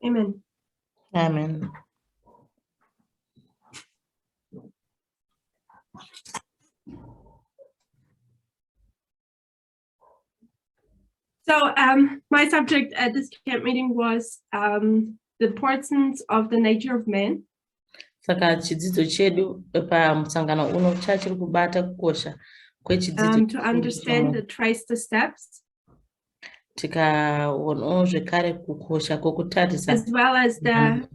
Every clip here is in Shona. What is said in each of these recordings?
Amen. Amen. So my subject at this camp meeting was the importance of the nature of man. Saka chidzidzo chedu pamusangano uno chachiri kubata kukosha kwechidzidzo to understand and trace the steps, tikaonawo zvekare kukosha kwokutarisa, as well as the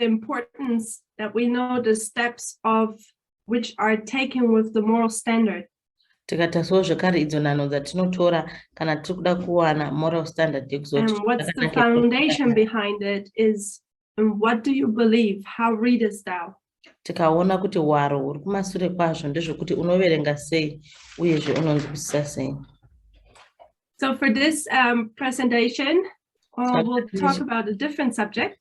importance that we know the steps of which are taken with the moral standard. Tikatarisawo zvekare idzo nhano dzatinotora kana tiri kuda kuwana moral standard And what's the foundation behind it is, and what do you believe? How readest thou? Tikaona kuti hwaro huri kumashure kwazvo ndezvokuti unoverenga sei uyezve unonzwisisa sei. So for this presentation, we'll talk about a different subject.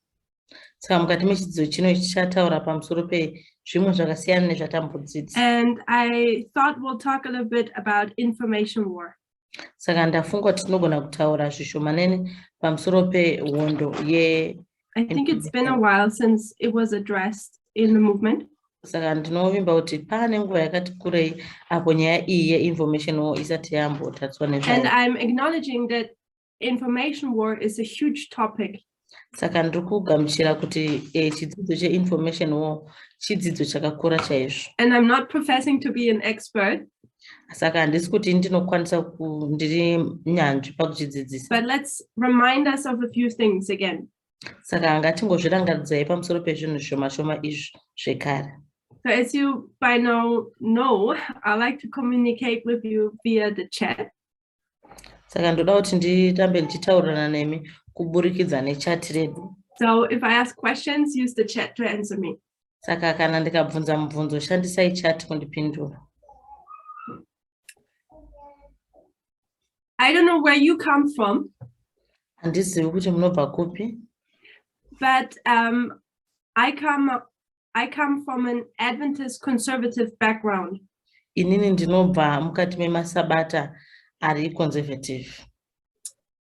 Saka mukati mechidzidzo chino tichataura pamusoro pezvimwe zvakasiyana nezvatambodzidza. And I thought we'll talk a little bit about information war. Saka ndafunga kuti tinogona kutaura zvishomanene pamusoro pehondo ye. I think it's been a while since it was addressed in the movement. Saka ndinovimba kuti pane nguva yakati kurei apo nyaya iyi ye-information war isati yambotariswa nezvayo. And I'm acknowledging that information war is a huge topic. Saka ndiri kugamuchira kuti chidzidzo che-information war chidzidzo chakakura chaizvo. And I'm not professing to be an expert. Saka handisi kuti ndinokwanisa ndiri nyanzvi pakuchidzidzisa. But let's remind us of a few things again. Saka ngatingozvirangaridzai pamusoro pezvinhu zvishoma-shoma izvi zvekare. So as you by now know, I like to communicate with you via the chat. Saka ndoda kuti ndirambe ndichitaurirana nemi kuburikidza nechati redu. So if I ask questions, use the chat to answer me. Saka kana ndikabvunza mubvunzo shandisai chat kundipindura. I don't know where you come from. Handizivi kuti munobva kupi. But I come from an Adventist conservative background. Inini ndinobva mukati memasabata ari conservative.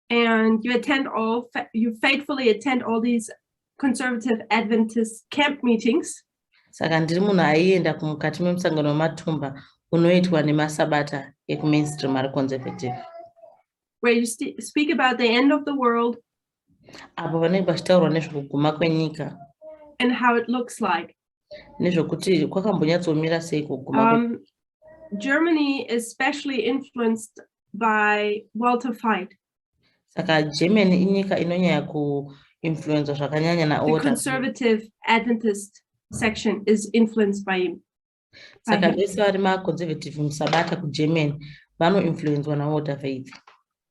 And you faithfully attend all these conservative Adventist camp meetings. Saka ndiri munhu aienda kumukati memusangano wematumba unoitwa nemasabata ekumainstream ari conservative. Where you speak about the end of the world. Apo vanenge vachitaurwa nezvekuguma kwenyika. And how it looks like. Nezvokuti kwakambonyatsomira sei kuguma. Germany is especially influenced by Walter Veith. Saka Germany inyika inonyanya kuinfluence zvakanyanya naOrder. The conservative Adventist section is influenced by him. Saka vese vari maconservative musabata kuGermany vanoinfluencwa naOrder Veith.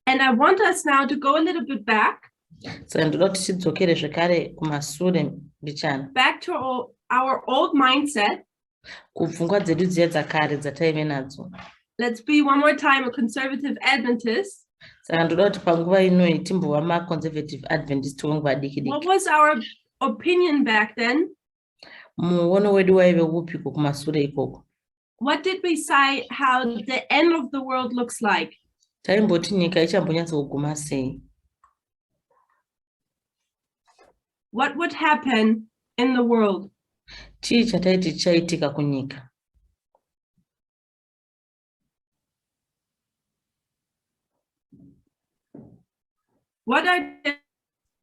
And I want us now to go a little bit back. Saka ndoda kuti tidzokere zvekare kumashure mbichana. Back to our old mindset. Kupfungwa dzedu dziya dzakare dzataive nadzo. Let's be one more time a conservative Adventist. Saka ndoda kuti panguva inoi timbova maconservative Adventist wenguva diki diki. What was our opinion back then? Muono wedu waive upiko kumashure ikoko. What did we say how the end of the world looks like? Taimboti nyika ichambonyatsa kuguma sei. What would happen in the world? Chii chataiti chaitika kunyika. What I did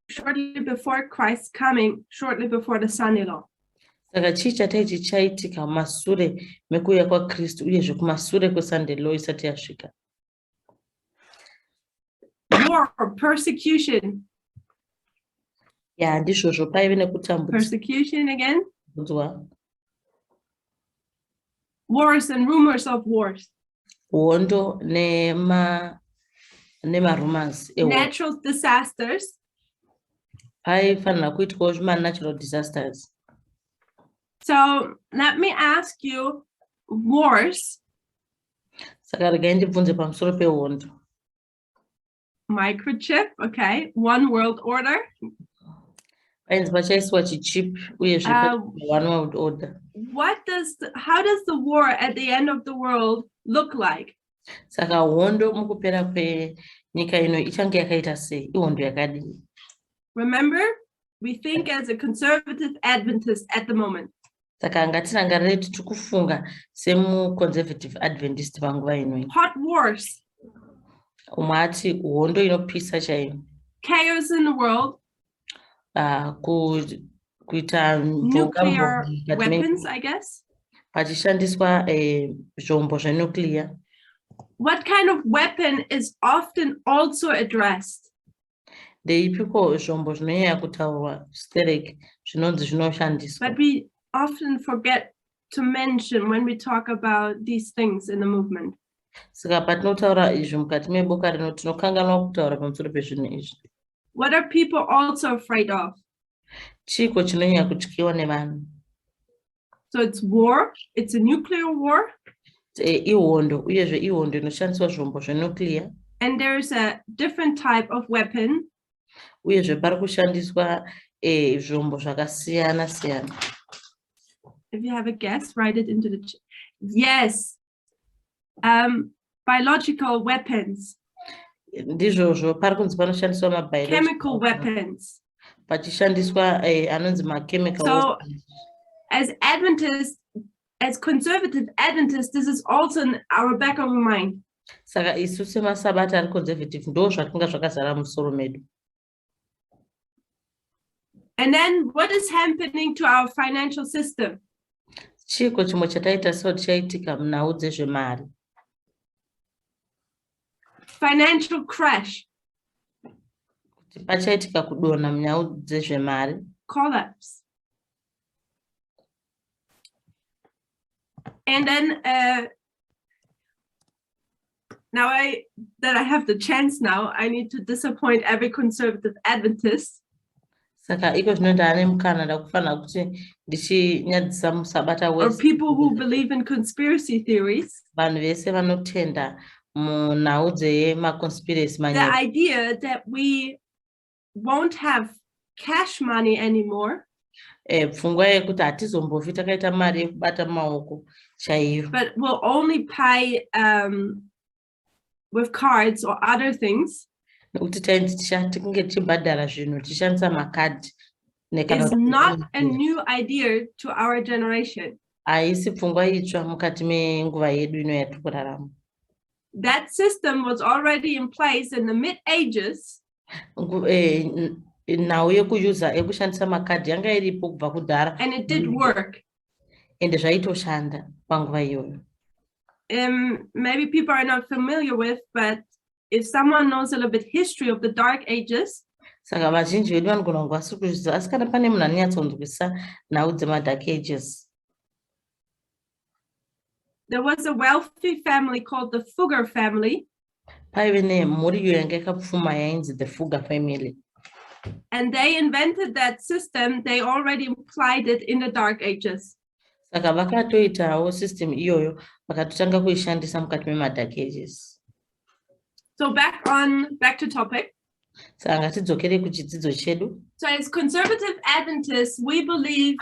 shortly before Christ's coming, shortly before the Sunday law. Saka chii chataiti chaitika mashure mekuuya kwaKristu uyezve kumashure kweSunday law isati yasvika. War, persecution. Yeah, ndizvozvo paive nekutambudzwa. Persecution again. Wars and rumors of wars. Hondo nema-rumors. Natural disasters. Paifanira kuitwawo zvima-natural disasters. So let me ask you, wars. Saka regai ndibvunze pamusoro pehondo. Microchip, okay. One world order. painzi pachaiswa chichip uyezve one would order. How does the war at the end of the world look like? Saka hondo mukupera kwenyika ino ichange yakaita sei? Ihondo yakadini? Remember, we think as a conservative Adventist at the moment. Saka ngatirangarire tiri kufunga semu-conservative Adventist panguva ino. Hot wars. Umwe ati hondo inopisa chaiyo. Chaos in the world. Kuita nuclear weapons, I guess. Pachishandiswa zvombo zvenuclear. What kind of weapon is often also addressed? Ndeipiko zvombo zvinonyanya kutaurwa stereki zvinonzi zvinoshandiswa. But we often forget to mention when we talk about these things in the movement. Saka patinotaura izvi mukati meboka rino tinokanganwa kutaura pamusoro pezvinhu izvi. What are people also afraid of? Chiko chinonyanya kutyiwa nevanhu. So it's war, it's a nuclear war. Ihondo, uyezve ihondo inoshandiswa zvombo zvenuclear. And there's a different type of weapon. Uyezve pari kushandiswa zvombo zvakasiyana siyana. If you have a guess, write it into the chat. Yes. Biological weapons. Ndizvozvo pari kunzi panoshandiswa mabiological. Chemical weapons. Pachishandiswa anonzi machemical. So as Adventists, as conservative Adventists, this is also in our back of our mind. Saka isu semasabata ari conservative ndo zvakinga zvakazara musoro medu. And then what is happening to our financial system? Chiko chimwe chataita so chaitika munhau dzezvemari. Financial crash. Pachaitika kudonha munyau dzezvemari. Collapse. And then now that I have the chance now, I need to disappoint every conservative Adventist. Saka iko zvino ndane mukana ndakufanira kuti ndichinyadzisa musabata wese. Or people who believe in conspiracy theories. Vanhu vese vanotenda munhau dzemaconspiracy manyepo. The idea that we won't have cash money anymore. Pfungwa yekuti hatizombovhi takaita mari yekubata mumaoko chaiyo. But we'll only pay with cards or other things. Nekuti tikunge tichibhadhara zvinhu tichishandisa makadhi. It's not a new idea to our generation. Haisi pfungwa itsva mukati menguva yedu ino yatiri kurarama. That system was already in place in the mid-ages. Nhau yekushandisa makadhi yanga iripo kubva kudhara. And it did work. Ende zvaitoshanda panguva iyoyo. Maybe people are not familiar with, but if someone knows a little bit history of the Dark Ages, saka vazhinji vedu vanogona kunge vasiri kuzviziva asi kana pane munhu anonyatsokunzwisisa nhau dzema-Dark Ages. There was a wealthy family called the Fugger family. Paive nemhuri iyo yanga yakapfuma yainzi the Fugger family. And they invented that system. They already applied it in the Dark Ages. Saka vakatoitawo system iyoyo vakatotanga kuishandisa mukati mema-Dark Ages. So back to topic. Saka tidzokere kuchidzidzo chedu. So as conservative Adventists, we believe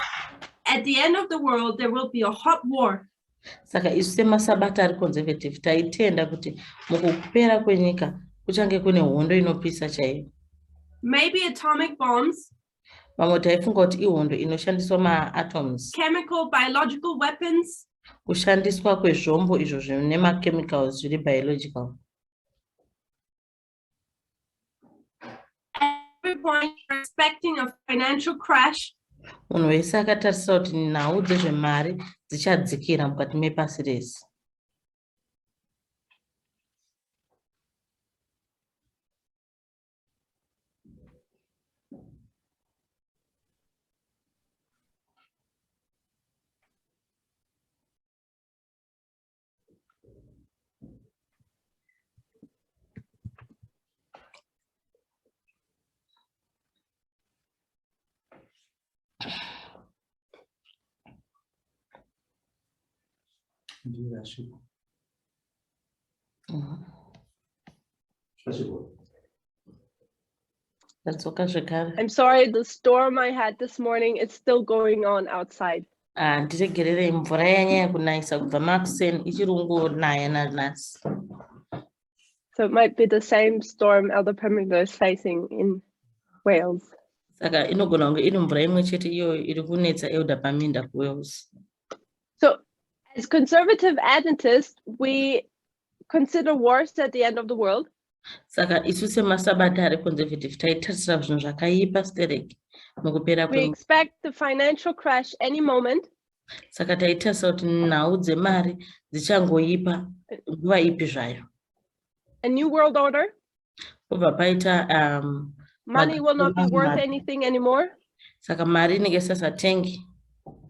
at the end of the world there will be a hot war. Saka isu semasabata ari conservative taitenda kuti mukupera kwenyika kuchange kune hondo inopisa chaiyo. Maybe atomic bombs. Vamwe taifunga kuti ihondo inoshandiswa ma-atoms. Chemical, biological weapons. Kushandiswa kwezvombo izvo zvine ma-chemicals zviri biological. At every point you're expecting a financial crash. Munhu wese akatarisa kuti nhau dzezvemari dzichadzikira mukati mepasi rese. Спасибо. Ndadzoka zvekare. I'm sorry, the storm I had this morning is still going on outside. Ndiregerere mvura yanyanya kunayisa kubva makuseni ichiri kungonaya nanhasi. So it might be the same storm Elder Pemminger is facing in Wales. Saka inogona kunge iri mvura imwe chete iyo iri kunetsa Elder Paminda kuWales. So as conservative Adventists, we consider wars at the end of the world. Saka isu semasabata ari conservative taitarisira zvinhu zvakaipa stereki mukupera We expect the financial crash any moment. Saka taitarisa kuti nhau dzemari dzichangoipa nguva ipi zvayo. A new world order. Pobva paita money will not be worth anything anymore. Saka mari inenge sasatengi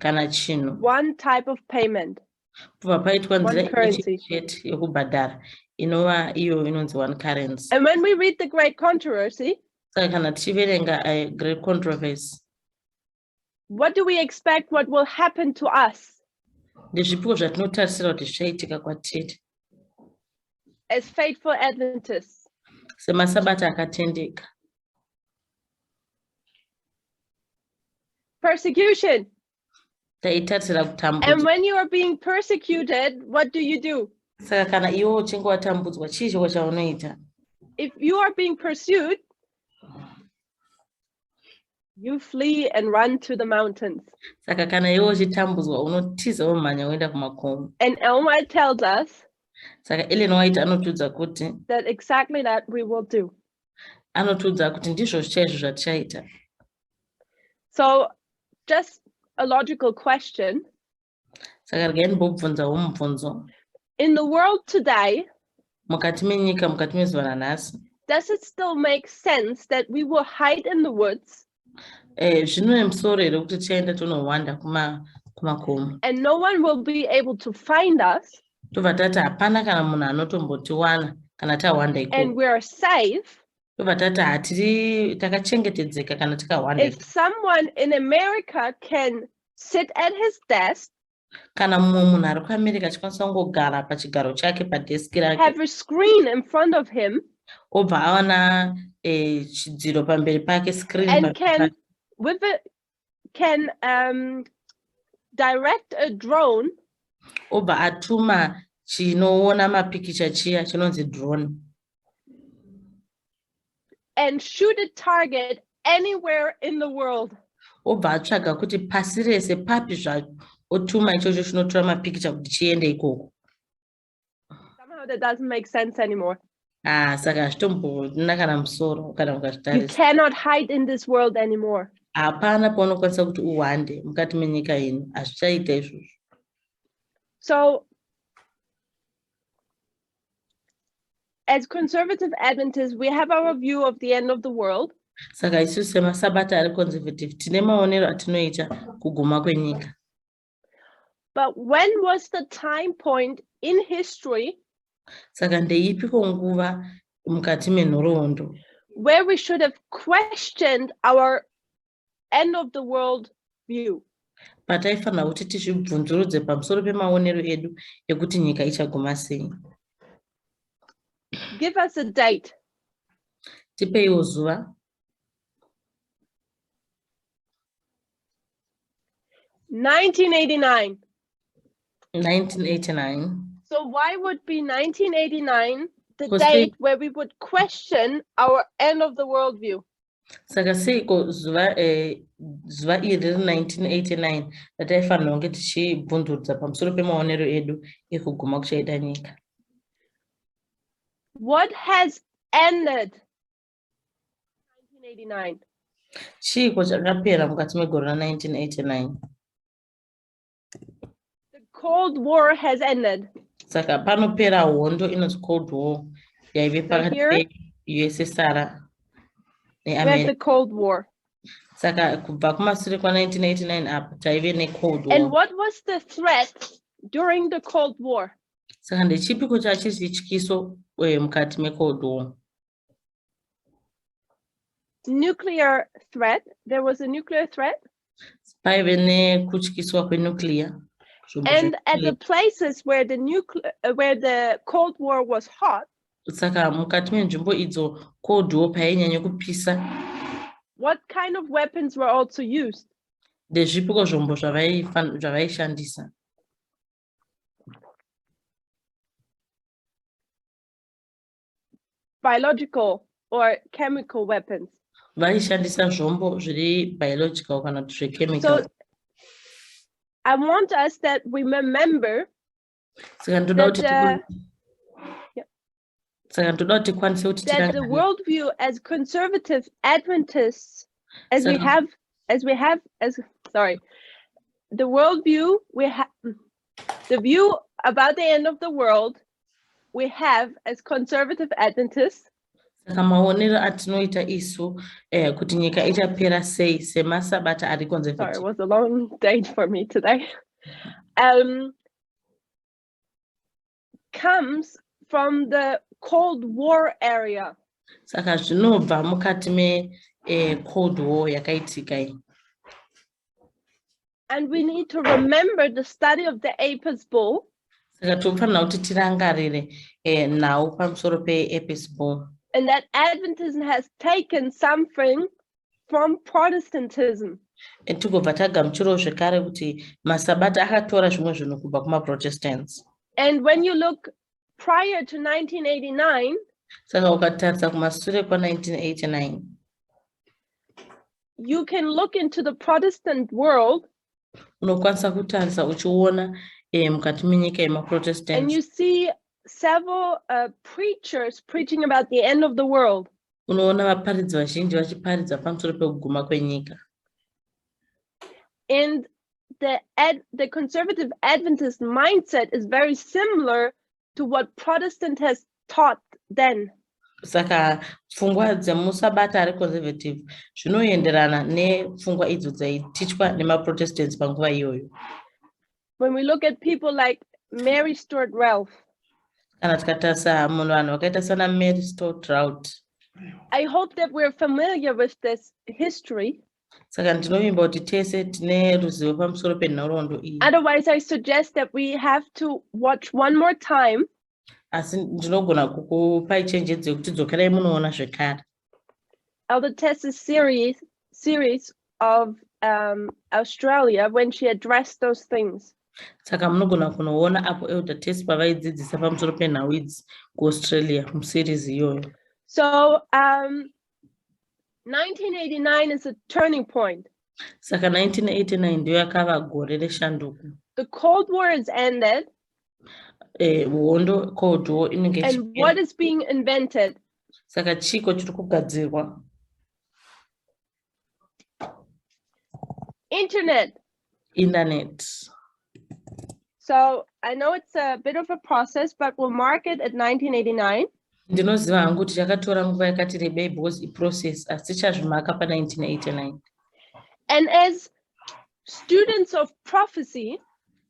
kana chinhu. One type of payment. Pobva paitwa nzira currency chete yekubhadhara inova iyo inonzi one currency. And when we read the Great Controversy, saka kana tichiverenga Great Controversy, what do we expect what will happen to us? Ndezvipiko zvatinotarisira kuti zvichaitika kwatiri as faithful Adventists. Semasabata akatendeka. Persecution. Taitarisira kutambudzwa. And when you are being persecuted, what do? Saka kana iwo uchinge watambudzwa chii chiko chaunoita? If you are being pursued, you flee and run to the mountains. Saka kana iwo uchitambudzwa unotiza womhanya uenda kumakomo. And Ellen White tells us Saka Ellen White anotudza kuti that exactly that we will do. Anotudza kuti ndizvo chaizvo zvatichaita. So just a logical question. Saka regai ndibvunzawo mubvunzo. In the world today, mukati menyika mukati mezuva ranhasi, does it still make sense that we will hide in the woods? Zvine musoro here kuti tichaenda tonohwanda kumakomo. And no one will be able to find us. Tobva tati hapana kana munhu anotombotiwana kana tahwanda ikoko. And we are safe. Tobva tati hatiri takachengetedzeka kana tikahwanda. If someone in America can sit at his desk, kana mumwe munhu ari kuAmerica achikwanisa kungogara pachigaro chake padeski rake, have a screen in front of him, obva awana chidziro pamberi pake, screen, and can direct a drone, obva atuma chinoona mapikicha chiya chinonzi drone, and shoot a target anywhere in the world. Obva atsvaga kuti pasi rese papi zvacho otuma ichocho chinotora mapikicha kuti chiende ikoko. Somehow that doesn't make sense anymore. Saka hazvitombona kana musoro kana You ukazvitarisa. cannot hide in this world anymore. Hapana paunokwanisa kuti uhwande mukati menyika ino, hazvichaita izvozvo. So as conservative Adventists, we have our view of the end of the world. Saka isusu semasabata ari conservative tine maonero atinoita kuguma kwenyika. But when was the time point in history Saka ndeipiko nguva mukati menhoroondo where we should have questioned our end of the world view? pataifanira kuti tizvibvunzurudze pamusoro pemaonero edu ekuti nyika ichaguma sei. Give us a date. Tipeiwo zuva. 1989. 1989. So why would be 1989 the Because date where we would question our end of the world view? Saka seiko zuva iri riri 1989 rataifanira kunge tichibvunzurudza pamusoro pemaonero edu ekuguma kuchaita nyika. What has ended 1989? Chiiko chakapera mukati megore ra1989. The Cold War has ended. Saka panopera hondo inonzi Cold War yaive pakati here peUSSR we have neAmerica. the Cold War. Saka kubva kumashure kwa1989 apo taive neCold War. And what was the threat during the Cold War? Saka ndechipiko chachizvityiso mukati meCold War? Nuclear threat. There was a nuclear threat. Paive nekutyiswa kwenuclear. And at the places where the Cold War was hot, Saka mukati menzvimbo idzo Cold War painyanya kupisa What kind of weapons were also used? Ndezvipiko zvombo zvavaishandisa? Biological or chemical weapons. Vaishandisa zvombo zviri biological kana kuti zvechemical. So I want us that we remember that the worldview as conservative Adventists, the worldview the view about the end of the world we have as conservative Adventists. Maonero atinoita isu kuti nyika ichapera sei semasabata ari conservative. Sorry, it was a long day for me today. Comes from the Cold War area. Saka zvinobva mukati me Cold War yakaitika. And we need to remember the study of the Apis bull. Saka tofanira kuti tirangarire nhau pamusoro pe-Apis bull. And that Adventism has taken something from Protestantism. Tikobva tagamuchirawo zvekare kuti masabata akatora zvimwe zvinhu kubva kuma-Protestants. And when you look prior to 1989, saka ukatarisa kumashure kwa-1989, you can look into the Protestant world unokwanisa kutarisa uchiona mukati menyika yema-Protestants. And you see several preachers preaching about the end of the world. Unoona vaparidzi vazhinji vachiparidza pamusoro pekuguma kwenyika. And the conservative Adventist mindset is very similar to what Protestant has taught then. Saka pfungwa dzemusabata ari conservative zvinoenderana nepfungwa idzo dzaitichwa nema-Protestants panguva iyoyo. When we look at people like Mary Stuart Ralph, kana tikatarisa munhu vanhu vakaita sana Mary Stuart Ralph, I hope that we're familiar with this history. Saka ndinovimba kuti tese tine ruzivo pamusoro penhoroondo iyi. Otherwise, I suggest that we have to watch one more time. Asi ndinogona kukupai chenjedzo yekuti dzokerai munoona zvekare. Elder Tess's series of Australia when she addressed those things. Saka munogona kunoona apo Elder Tess pavaidzidzisa pamusoro penhau idzi kuAustralia museries iyoyo. So 1989 is a turning point. Saka 1989 ndiyo yakava gore reshanduko. The Cold War is ended. Cold War inenge and what is being invented? Saka chiko chiri kugadzirwa. Internet. So I know it's a bit of a process, but we'll mark it at 1989. Ndinoziva hangu kuti chakatora nguva yakati rebei because iprocess asi chazvimaka pa-1989. And as students of prophecy,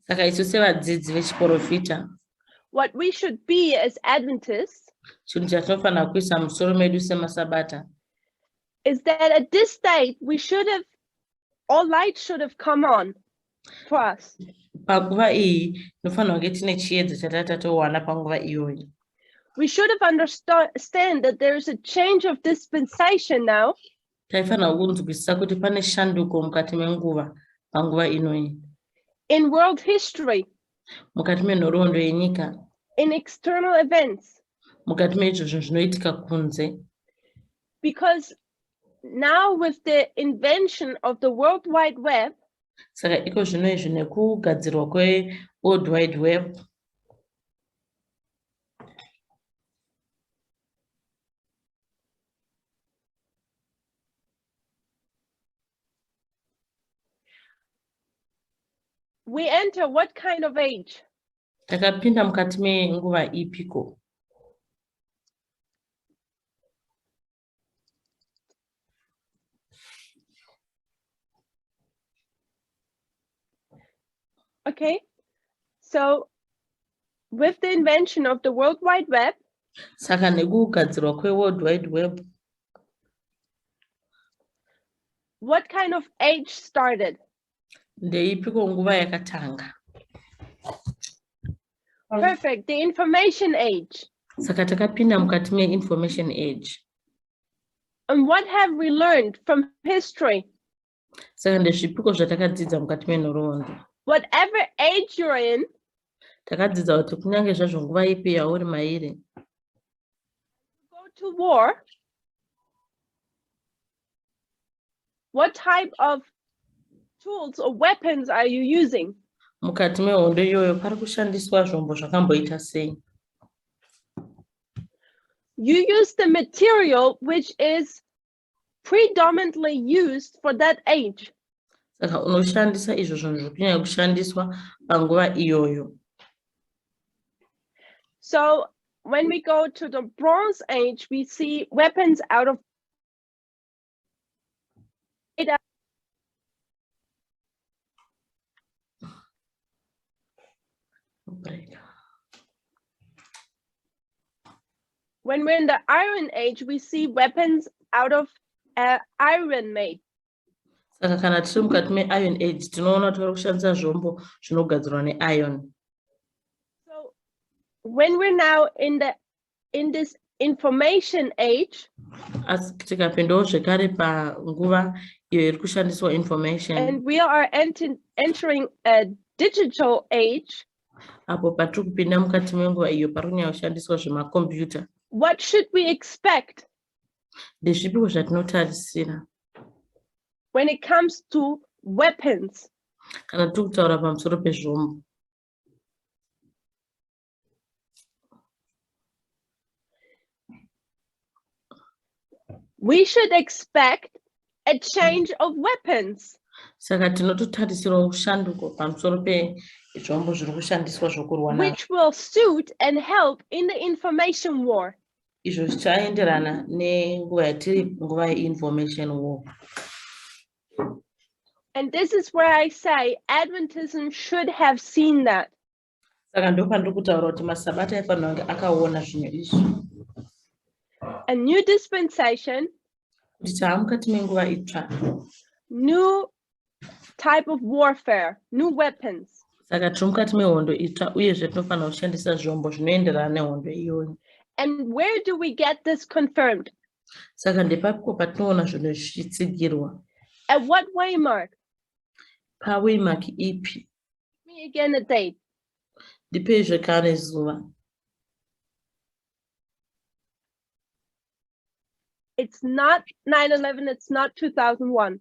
saka isu sevadzidzi vechiprofita, what we should be as Adventists chinhu chatinofanira kuisa musoro medu semasabata is that at this state we should have, all light should have come on for us. Panguva iyi tinofanira kunge tine chiedza chatata towana panguva iyoyi. We should have understand that there is a change of dispensation now. Taifanira kunzwisisa kuti pane shanduko mukati menguva panguva inoyi. In world history. Mukati menhoroondo yenyika. In external events. Mukati meizvo zvinhu zvinoitika kunze. Because now with the invention of the World Wide Web, saka iko zvino izvi nekugadzirwa kwe-World Wide Web, we enter what kind of age? Takapinda mukati menguva ipiko. Okay, so with the invention of the World Wide Web, saka nekugadzirwa kwe-World Wide Web, what kind of age started? Ndeipiko nguva yakatanga. Perfect, the information age. Saka takapinda mukati me-information age. And what have we learned from history? Saka ndezvipiko zvatakadzidza mukati menhoroondo. Whatever age you're in, Takadzidza kuti kunyange zvazvo nguva ipi yauri mairi, go to war, what type of tools or weapons are you using? Mukati mehondo iyoyo pari kushandiswa zvombo zvakamboita sei? You use the material which is predominantly used for that age. Saka unoshandisa izvo zvinhu zvikunyanya kushandiswa panguva iyoyo. So when we go to the Bronze Age, we see weapons out of when we're in the Iron Age, we see weapons out of iron made. Saka kana tiri mukati me-Iron Age tinoona kuti vari kushandisa zvombo zvinogadzirwa ne-iron. So when we're now in this information age, Asi tikapindawo zvekare panguva iyo iri kushandiswa information, and we are entering a digital age, apo patiri kupinda mukati menguva iyo pari kunyanya kushandiswa zvemakombiyuta. what should we expect Ndezvipiko zvatinotarisira when it comes to weapons? kana tiri kutaura pamusoro pezvombo? We should expect a change of weapons. Saka tinototarisirawo kushanduko pamusoro pezvombo zviri kushandiswa zvokurwa nazvo, which will suit and help in the information war. izvo zvichaenderana nenguva yatiri, nguva ye-information war. And this is where I say Adventism should have seen that. Saka ndopandiri kutaura kuti masabata aifanira kunge akaona zvinhu izvi. A new dispensation, Kuti taamukati menguva itsva, new type of warfare, new weapons. saka tiri mukati mehondo itsva uyezve tinofanira kushandisa zvombo zvinoenderana nehondo iyoyo. And where do we get this confirmed? Saka ndepako patinoona zvinhu zvichitsigirwa. At what waymark? Pawaymark ipi? Give me again a date. Ndipei zvekare zuva. It's not 9/11, it's not 2001.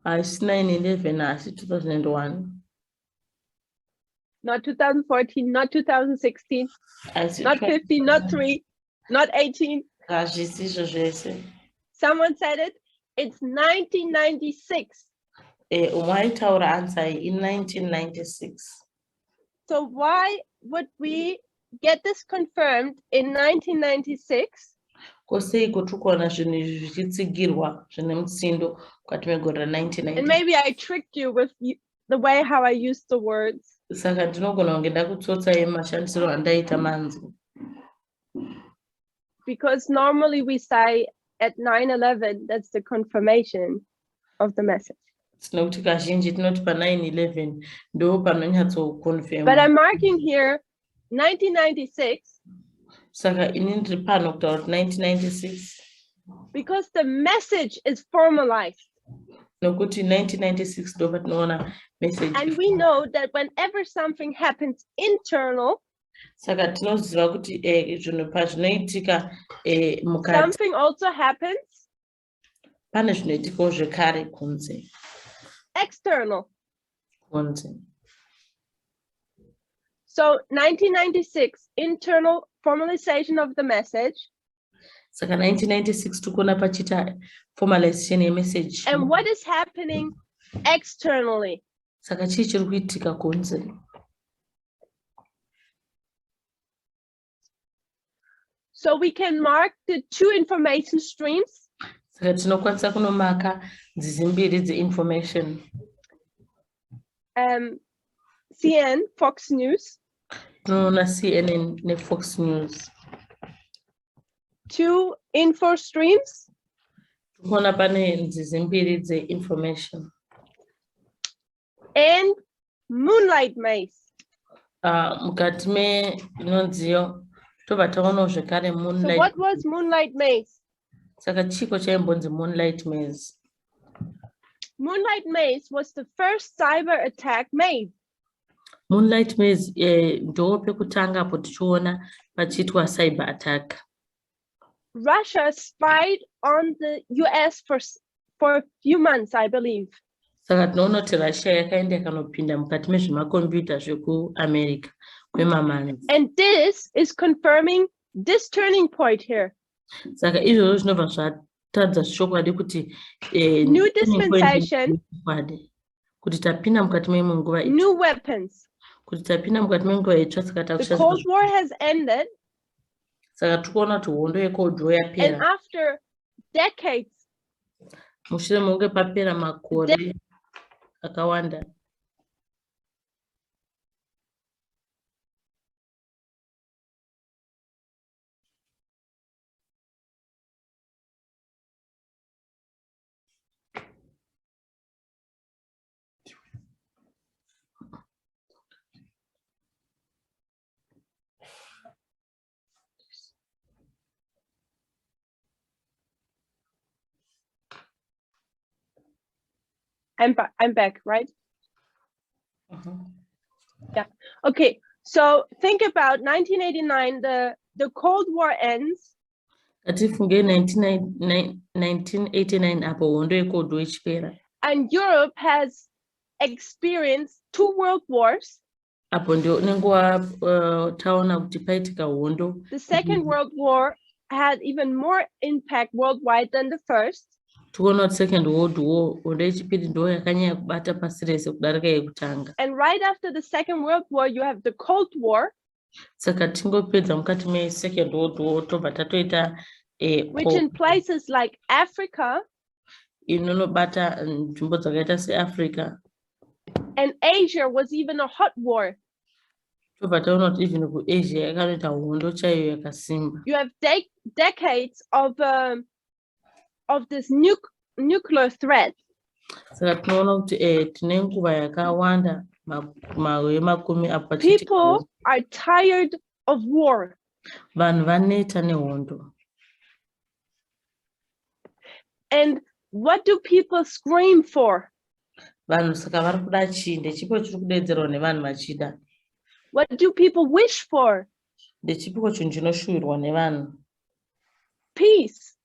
Haisi 9/11 asi 2001. Not 2014, not 2016, Haisi not 15, not 3, not 18. hazvisi izvo zvese. Someone said it. It's 1996. Umaitaura answer in 1996. So why would we get this confirmed in 1996? Koseiko tiri kuona zvinhu izvi zvichitsigirwa zvine mutsindo mukati megore ra-1996. And maybe I tricked you with the way how I used the words. Saka ndinogona kunge ndakutsotsai mashandisiro andaita manzi. Because normally we say at 9/11, that's the confirmation of the message. Tinokuti kazhinji tinoti pa9/11 ndo panonyatsokonfirma. But I'm marking here 1996 Saka ini ndiri pano kutaura kuti 1996 because the message is formalized. nokuti 1996 ndo patinoona message. And we know that whenever something happens internal, Saka tinoziva kuti zvinhu pazvinoitika mukati something also happens pane zvinoitikawo zvekare kunze. external. Kunze. So 1996, internal formalization of the message. Saka 1996 tikuona pachita formalization yemessage. And what is happening externally? Saka chii chiri kuitika kunze. So we can mark the two information streams. Saka tinokwanisa kunomaka nzizi mbiri dze-information. CNN, Fox News. Tinoona CNN neFox News. Two info streams. Tikuona pane nzizi mbiri dze-information. And moonlight maze. Mukati inonziyo tobva taonawo zvekare So moonlight. what was moonlight maze? Saka chiko chaimbonzi Moonlight Maze. Moonlight Maze was the first cyber attack made. Moonlight Maze ndo pekutanga apo tichiona pachiitwa cyber attack. Russia spied on the US for a few months, I believe. Saka tinoona kuti Russia yakaenda yakanopinda mukati mezvemakombiyuta zvekuAmerica kwemamanzi. And this is confirming this turning point here. Saka izvozvo zvinobva zvatadza zvokwadi kuti New dispensation, kuti tapinda mukati memwe nguva itsva. new weapons. Kuti tapinda mukati menguva itsva saka The Cold War has ended. Saka tikuona kuti hondo yeCold War And yapera. after decades, Mushure munge papera makore akawanda. I'm back, right? Yeah. Okay. So think about 1989. The Cold War ends. Katifunge 1989 apo hondo yeCold War ichipera. And Europe has experienced 2 world wars. Apo ndio nenguva taona kuti paitika hondo. The Second World War had even more impact worldwide than the first. Tukuona kuti Second World War hondo yechipiri ndo yakanyanya kubata pasi rese kudarika yekutanga. And right after the Second World War, you have the Cold War. Saka tingopedza mukati meSecond World War tobva tatoita which in places like Africa inonobata nzvimbo dzakaita seAfrica. And Asia was even a hot war. Tobva taona kuti even kuAsia yakanoita hondo chaiyo yakasimba. You have decades of this nuclear threat. Saka tinoona kuti tine nguva yakawanda makumi apa. People are tired of war. Vanhu vaneta nehondo. And what do people scream for? Vanhu saka vari kuda chii? Ndechipo chiri kudedzerwa nevanhu vachida. What do people wish for? Ndechipiko chinhu chinoshuwirwa nevanhu. Peace.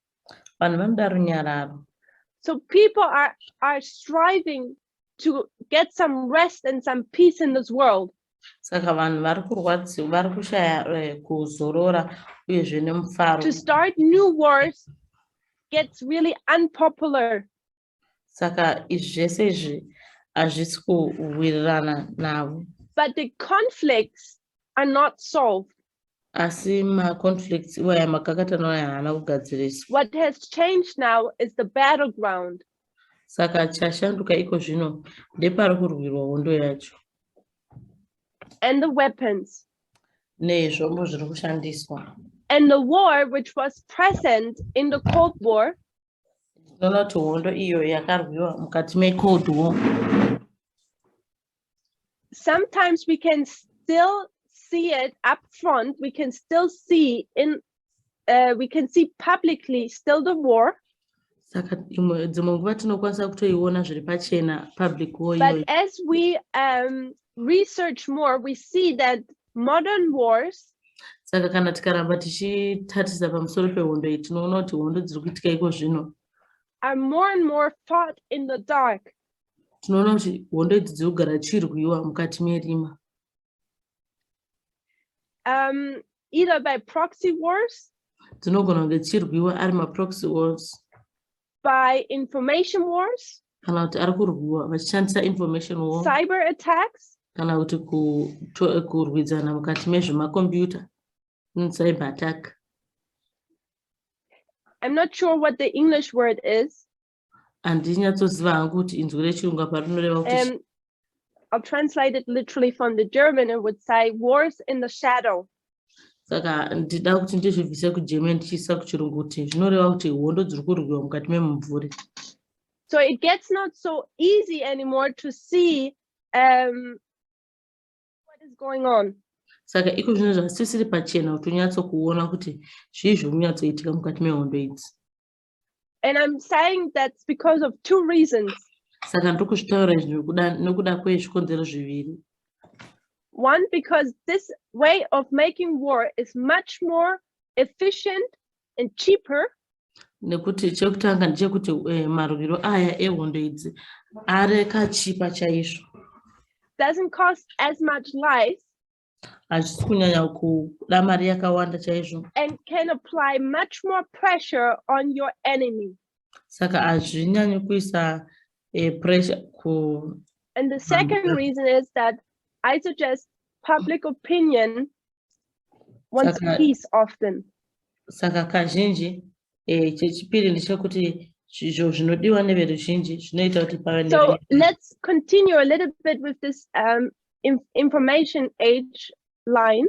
Vanhu vanoda runyararo. So people are striving to get some rest and some peace in this world. Saka vanhu vari kushaya kuzorora uyezve nemufaro. To start new wars gets really unpopular. Saka izvi zvese izvi hazvisi kuwirirana navo. But the conflicts are not solved. Asi ma-conflicts iwaya makakatano haana kugadziriswa. What has changed now is the battleground. Saka chashanduka iko zvino ndepari kurwirwa hondo yacho. And the weapons. Nezvombo zviri kushandiswa. And the war which was present in the Cold War. Tinoona kuti hondo iyo yakarwiwa mukati meCold War. Sometimes we can still see it up front. We can still see we can see publicly still the war. Saka dzimwe nguva tinokwanisa kutoiona zviri pachena public war. But as we research more, we see that modern wars. Saka kana tikaramba tichitatisa pamusoro pehondo iyi tinoona kuti hondo dziri kuitika iko zvino are more and more fought in the dark. Tinoona kuti hondo idzi dziri kugara dzichirwiwa mukati merima. Either by proxy wars. Dzinogona kunge dzichirwiwa ari ma-proxy wars. By information wars. Kana kuti ari kurwiwa vachishandisa information war. Cyber attacks. Kana kuti kurwidzana mukati mezvemakombiyuta. Cyber attack. I'm not sure what the English word is. Handinyatsosiva hangu kuti inzwi rechirungu apa rinoreva kuti. I'll translate it literally from the German. It would say wars in the shadow. Saka ndida kuti ndizvibvise kuGerman ndichiisa kuchirungu kuti zvinoreva kuti hondo dziri kurwiwa mukati memumvuri. So it gets not so easy anymore to see what is going on. Saka iko zvino zvasisiri pachena kuti unyatsokuona kuti zvii zviri kunyatsoitika mukati mehondo idzi. And I'm saying that's because of two reasons. Saka ndokuzvitaura izvi nokuda kwezvikonzero zviviri. One, because this way of making war is much more efficient and cheaper. Nekuti chekutanga ndechekuti marwiro aya ehondo idzi arekachipa chaizvo. Doesn't cost as much life. Hazvisi kunyanya kuda mari yakawanda chaizvo. And can apply much more pressure on your enemy. Saka hazvinyanyi kuisa pressure ku. And the second reason is that I suggest public opinion wants peace often. Saka kazhinji chechipiri ndechekuti izvo zvinodiwa neveruzhinji zvinoita kuti pave. So let's continue a little bit with this information age line.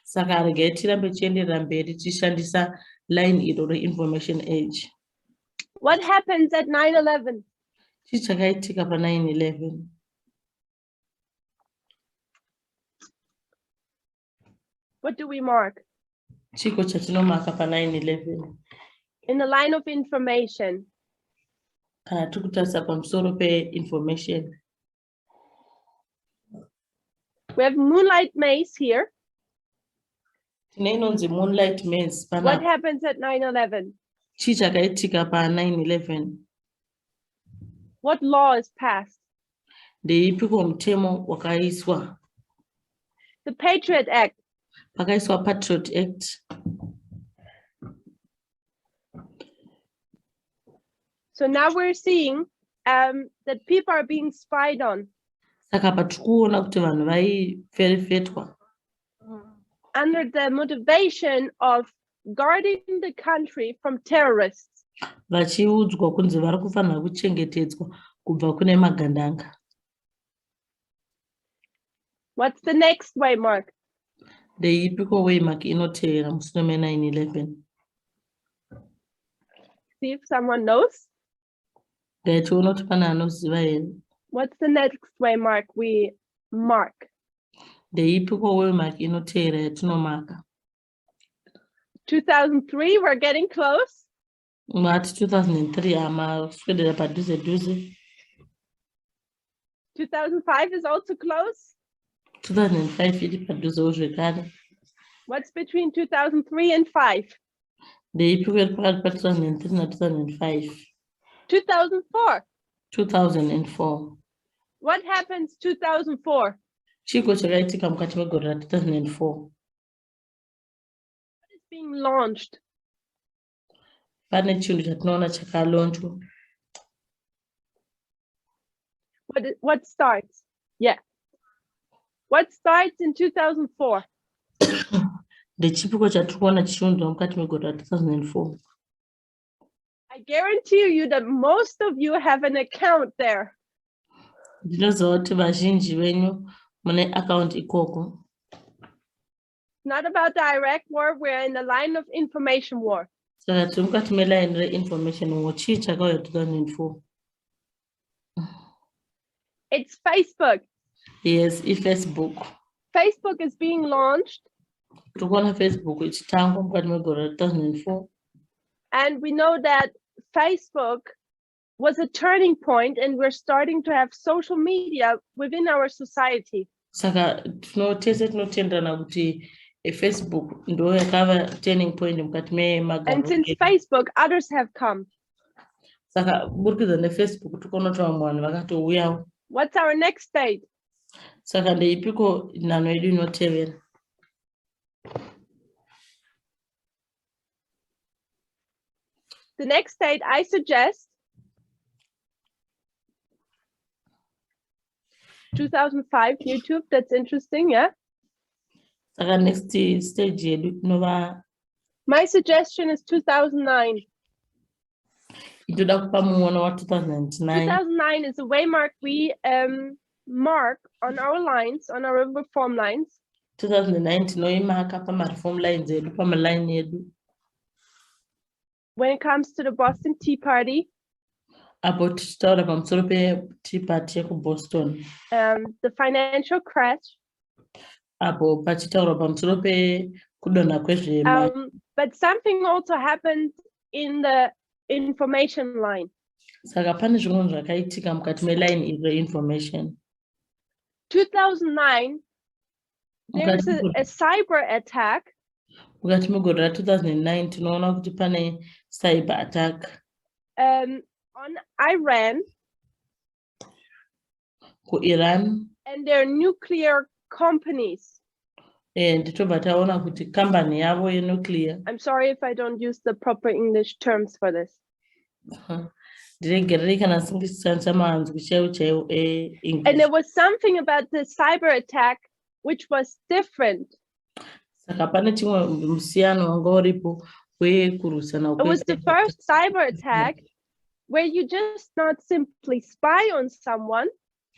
Saka regai tirambe tienderera mberi tichishandisa line iro re-information age. What happens at 9/11? Chii chakaitika pa 9/11? What do we mark? Chiko chatinomaka pa 9/11. In the line of information. Kana tikutarisa pamusoro pe-information. We have moonlight maze here. Tineinonzi moonlight maze. What happens at 9/11? Chii chakaitika pa 9/11? What law is passed? Ndeipiko mutemo wakaiswa? The Patriot Act. Pakaiswa Patriot Act. So now we're seeing that people are being spied on. Saka patikuona kuti vanhu vaiferefetwa. Under the motivation of guarding the country from terrorists. Vachiudzwa kunzi vari kufanira kuchengetedzwa kubva kune magandanga. What's the next waymark? Ndeipiko waymark inotevera mushure me-9/11? See if someone knows. Ngationa kuti pane anoziva here. What's the next waymark we mark? Ndeipiko waymark inotevera yatinomaka? 2003, we're getting close. Mati 2003 kuswedera padhuze dhuze. 2005 is also close. 2005 iri padhuzewo zvekare. What's between 2003 and 5? Ndeipiko iri pakati pa 2003 na 2005? 2004. 2004. What happens 2004? Chiko chakaitika mukati megore ra 2004? What is being launched? Pane chinhu chatinoona chakalonchwa. What starts? Yeah. What starts in 2004? Ndechipiko chatikuona chichiunzwa mukati megore ra 2004? I guarantee you that most of you have an account there. Ndinoziva kuti vazhinji venyu mune account ikoko. Not about direct war, we're in the line of information war. Saka tiri mukati meline re-information war. Chii chakauya 2004? It's Facebook. Yes, Facebook. Facebook is being launched. Tikuona Facebook ichitangwa mukati megore ra 2004. And we know that Facebook was a turning point and we're starting to have social media within our society. Saka tese tinotenderana kuti Facebook ndo yakava turning point mukati memagama. And since Facebook, others have come. Saka burikidza neFacebook tikuona kuti vamwe vanhu vakatouyawo. What's our next state? Saka ndeipiko nhano yedu inotevera? The next state I suggest 2005 YouTube. That's interesting, yeah. Saka next stage yedu inova. My suggestion is 2009. Itoda kupa muono wa 2009. 2009 is a waymark we mark on our lines, on our reform lines. 2009 tinoimaka pamareform lines edu, pamaline yedu. When it comes to the Boston Tea Party. Apo tichitaura pamusoro pe-Tea Party yeku-Boston. The financial crash. Apo pachitaura pamusoro pe kudonha kwezvemari. But something also happened in the information line. Saka pane zvimwe zvakaitika mukati meline iri information. 2009, there's a cyber attack. Mukati megore ra 2009 tinoona kuti pane cyber attack On Iran kuIran and their nuclear companies. Nditobva taona kuti company yavo yenuclear. I'm sorry if I don't use the proper English terms for this. Ndiregerere kana singishandisa mahanzwi chaiwo chaiwo English. And there was something about the cyber attack which was different. Saka pane chimwe musiyano wanga uripo wekurwisana. It was the first cyber attack where you just not simply spy on someone.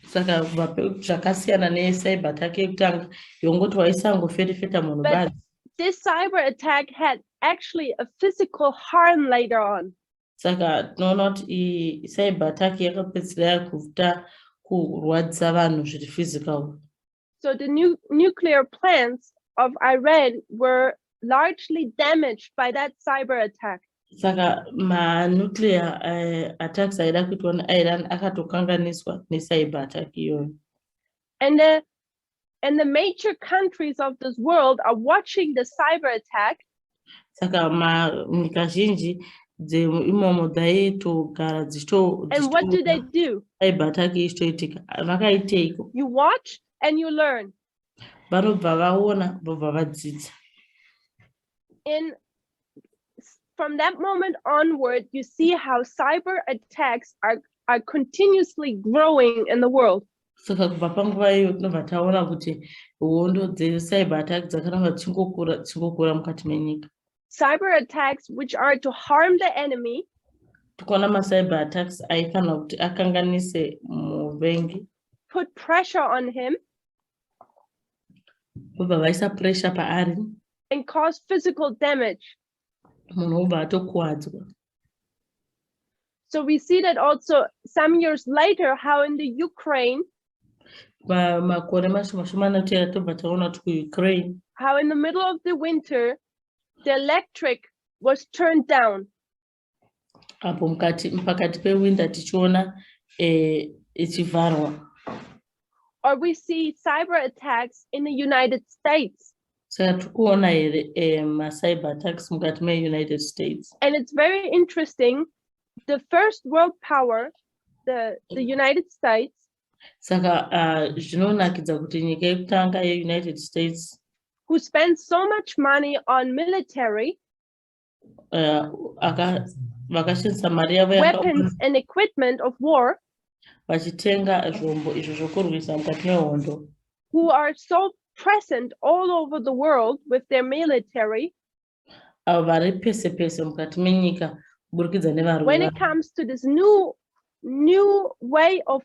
Saka zvakasiyana necyber attack yekutanga yongoti waisangofetefeta munhu basi. This cyber attack had actually a physical harm later on. Saka tinoona kuti cyber attack yakapedzisira yakuita kurwadzisa vanhu zviri physical. So the nuclear plants of Iran were largely damaged by that cyber attack. Saka nuclear attacks aida kuitwa neIran akatokanganiswa necyber attack iyoyo. And the major countries of this world are watching the cyber attack. Saka nyika zhinji imomo dzaitogara dzichito. And what do they do? Cyber attack ichitoitika vakaiteiko? You watch and you learn. Vanobva vaona vobva vadzidza. From that moment onward, you see how cyber attacks are continuously growing in the world. Saka kubva panguva iyo tinobva taona kuti hondo dzecyber attack dzakaramba dzichingokura mukati menyika. Cyber attacks which are to harm the enemy. Tikaona macyber attacks aifanira kuti akanganise muvengi. Put pressure on him. Vobva vaisa pressure paari. And cause physical damage. Munhu obva atokuwadzwa. So we see that also some years later, how in the Ukraine, makore mashomashomana tera tobva taona kuti Ukraine, how in the middle of the winter, the electric was turned down. Apo pakati pewinter tichiona ichivharwa. Or we see cyber attacks in the United States. Saka tikuona here cyber attacks mukati meUnited States. And it's very interesting. The first world power, the United States. Saka zvinonakidza kuti nyika yekutanga yeUnited States, who spends so much money on military, vakashandisa mari yavo weapons and equipment of war, vachitenga zvombo izvo zvokurwisa mukati mehondo, who are so present all over the world with their military. Avo vari pese pese mukati menyika kuburikidza nevarwi. When it comes to this new way of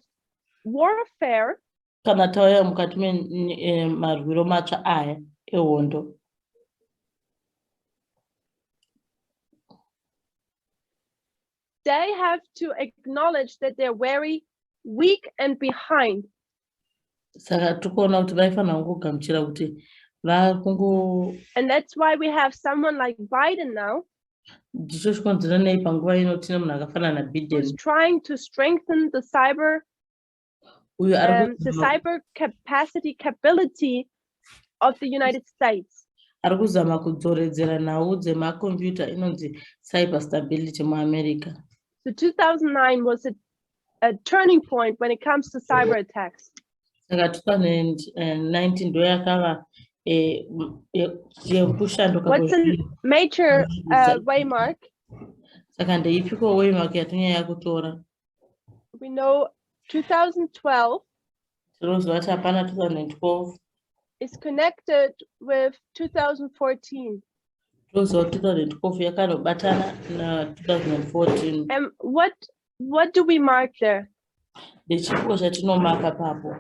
warfare, kana tauya mukati marwiro matsva aya ehondo, they have to acknowledge that they're very weak and behind. Saka tikuona kuti vaifanira kungogamuchira kuti and that's why we have someone like Biden now, ndicho chikonzera nei panguva ino tine munhu akafanana naBiden, who's trying to strengthen the cyber capability of the United States. Ari kuzama kudzoredzera nhau dzemakombiyuta inonzi cyber stability muAmerica. So 2009 was a turning point when it comes to cyber attacks. Saka 2019 ndo yakava yekushanduka. What's a major waymark? Saka ndeipiko waymark yatinyaya kutora? We know 2012 is connected with 2014. 2012 yakanobatana na 2014. And what do we mark there? Ndechipiko chatinomaka papo.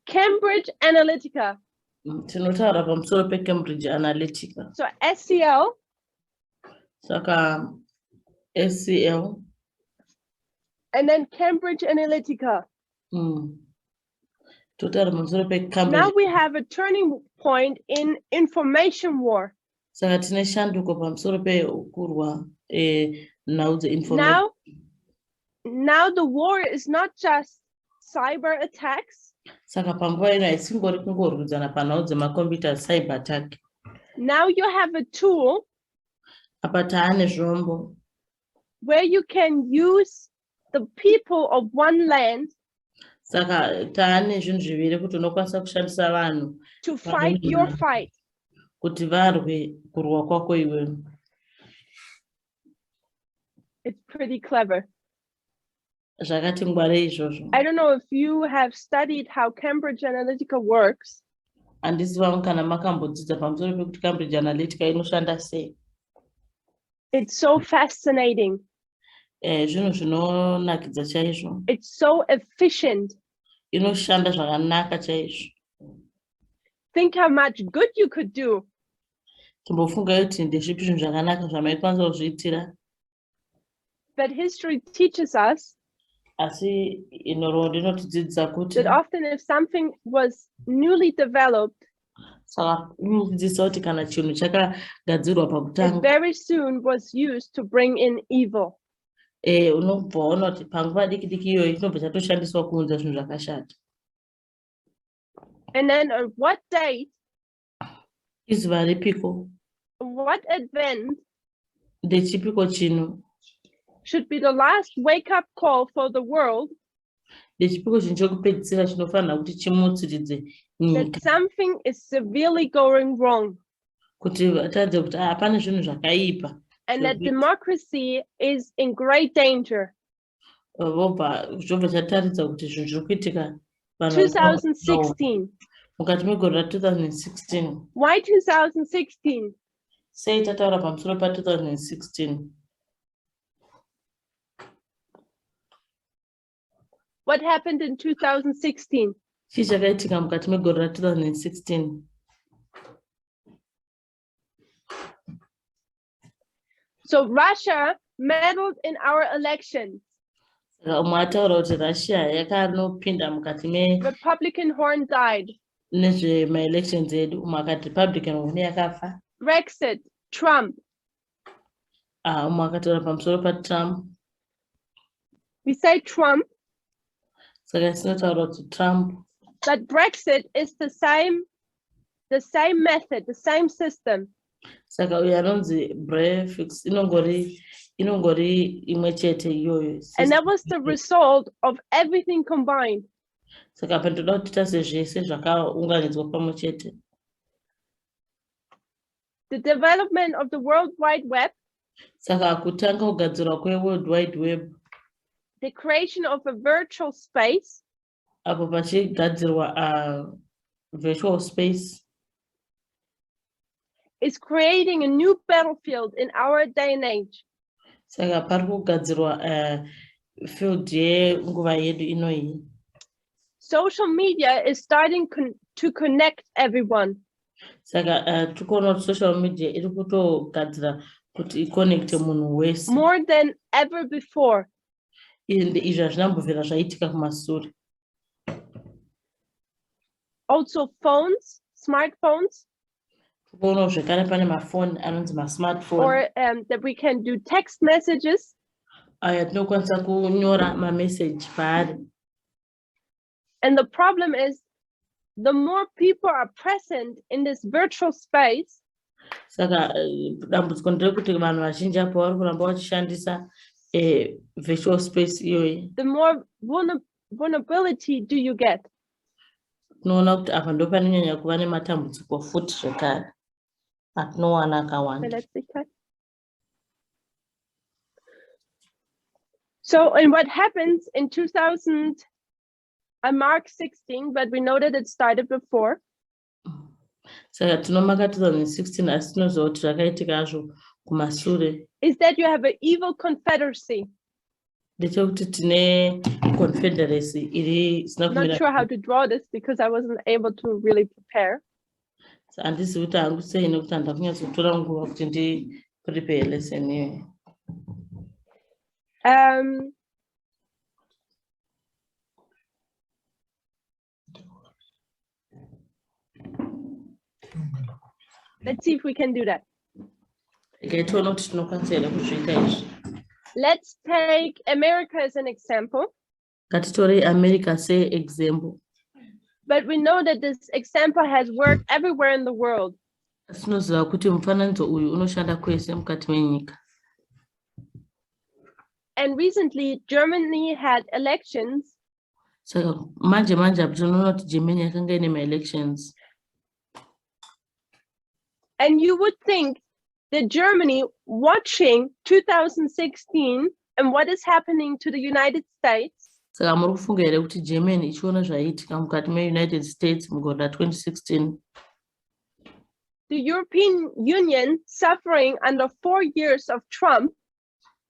Cambridge Analytica. Tinotaura pamusoro peCambridge Analytica. So SCL. Saka SCL. And then Cambridge Analytica. Now we have a turning point in information war. Saka tine shanduko pamusoro pekurwa nhau dze-information. Now the war is not just cyber attacks. Saka panguva ino haisingori kungorwidzana panhau dzemakombiyuta cyber attack. Now you have a tool Apa taane zvombo where you can use the people of one land saka taane zvinhu zviviri kuti unokwanisa kushandisa vanhu to fight your fight. kuti varwe kurwa kwako iwewe. It's pretty clever. Zvakati ngwarei izvozvo. I don't know if you have studied how Cambridge Analytica works. Handisi vangu kana makambodzidza pamusoro pekuti Cambridge Analytica inoshanda sei. It's so fascinating. Zvinhu zvinonakidza chaizvo. It's so efficient. Inoshanda zvakanaka chaizvo. Think how much good you could do. Timbofunga kuti ndezvipi zvinhu zvakanaka zvamaikwanisa kuzviitira. But history teaches us Asi inoro rinotidzidzisa kuti that often if something was newly developed, saka inotidzidzisa kuti kana chinhu chakagadzirwa it pakutanga very soon was used to bring in evil. unobva waona kuti panguva diki diki iyoyo chinobva chatoshandiswa kuunza zvinhu zvakashata. And then on what date, Izuva ripiko, what event ndechipiko chinhu, should be the last wake-up call for the world ndechipiko chinhu chokupedzisira chinofanira kuti chimutsiridze that nyika something is severely going wrong kuti vatadze kuti pane zvinhu zvakaipa and that democracy is in great danger. vobva zvobva chataridza kuti zvinhu zviri kuitika 2016. mukati megore ra2016. Why 2016? Sei tataura pamusoro pa2016? What happened in 2016? Chii chakaitika mukati megore ra2016? So Russia meddled in our elections. Umwe ataura kuti Russia yakanopinda mukati Republican horn died. nezvemaelections edu. Umwe akati Republican hone yakafa. Brexit, Trump. Umwe akataura pamusoro paTrump. We say Trump, Saka tinotaura kuti Trump. but Brexit is the same method, the same system. Saka uyo anonzi Brexit inongori imwe chete iyoyo. And that was the result of everything combined. Saka pandoda kuti tase zvese zvakaunganidzwa pamwe chete. The development of the World Wide Web. Saka kutanga kugadzirwa kweWorld Wide Web. The creation of a virtual space. Apo pachigadzirwa virtual space. Is creating a new battlefield in our day and age. Saka pari kugadzirwa field yenguva yedu inoyi. Social media is starting to connect everyone. Saka tikuona kuti social media iri kutogadzira kuti iconnecte munhu wese. More than ever before. Ende izvi hazvinambovhera zvaitika kumashure. Also phones, smartphones. Tikuona zvekare pane mafoni anonzi masmartphone. Or that we can do text messages. Aya tinokwanisa kunyora mamessage paari. And the problem is, the more people are present in this virtual space, Saka dambudziko nderekuti vanhu vazhinji apo vari kuramba vachishandisa virtual space iyoyi. the more vulnerability do you get. Tinoona kuti apa ndo panonyanya kuva nematambudziko futi zvekare atinowana akawanda. So, and what happens in 2000, I marked 16, but we know that it started before. Saka tinomaka 2016 asi tinoziva kuti zvakaitika hazvo kumashure. Is that you have an evil confederacy. Ndechekuti tine Confederacy iri I'm not sure how to draw this because I wasn't able to really prepare. handisi kuti hangu sei nekuti handakunyatsotora nguva kuti ndiprepare lesson iyoyi. Let's see if we can do that. Gaitoona kuti tinokwanisa kuzviita izvi. Let's take America as an example. Ngatitore America se-example. But we know that this example has worked everywhere in the world. Sinoziva kuti mufananidzo uyu unoshanda kwese mukati menyika. And recently, Germany had elections. Saka manje apa tinoona kuti Germany yakanga ine ma-elections. And you would think that Germany, watching 2016 and what is happening to the United States, Saka muri kufunga here kuti Germany ichiona zvaiitika mukati me-United States mugore ra-2016. the European Union suffering under 4 years of Trump,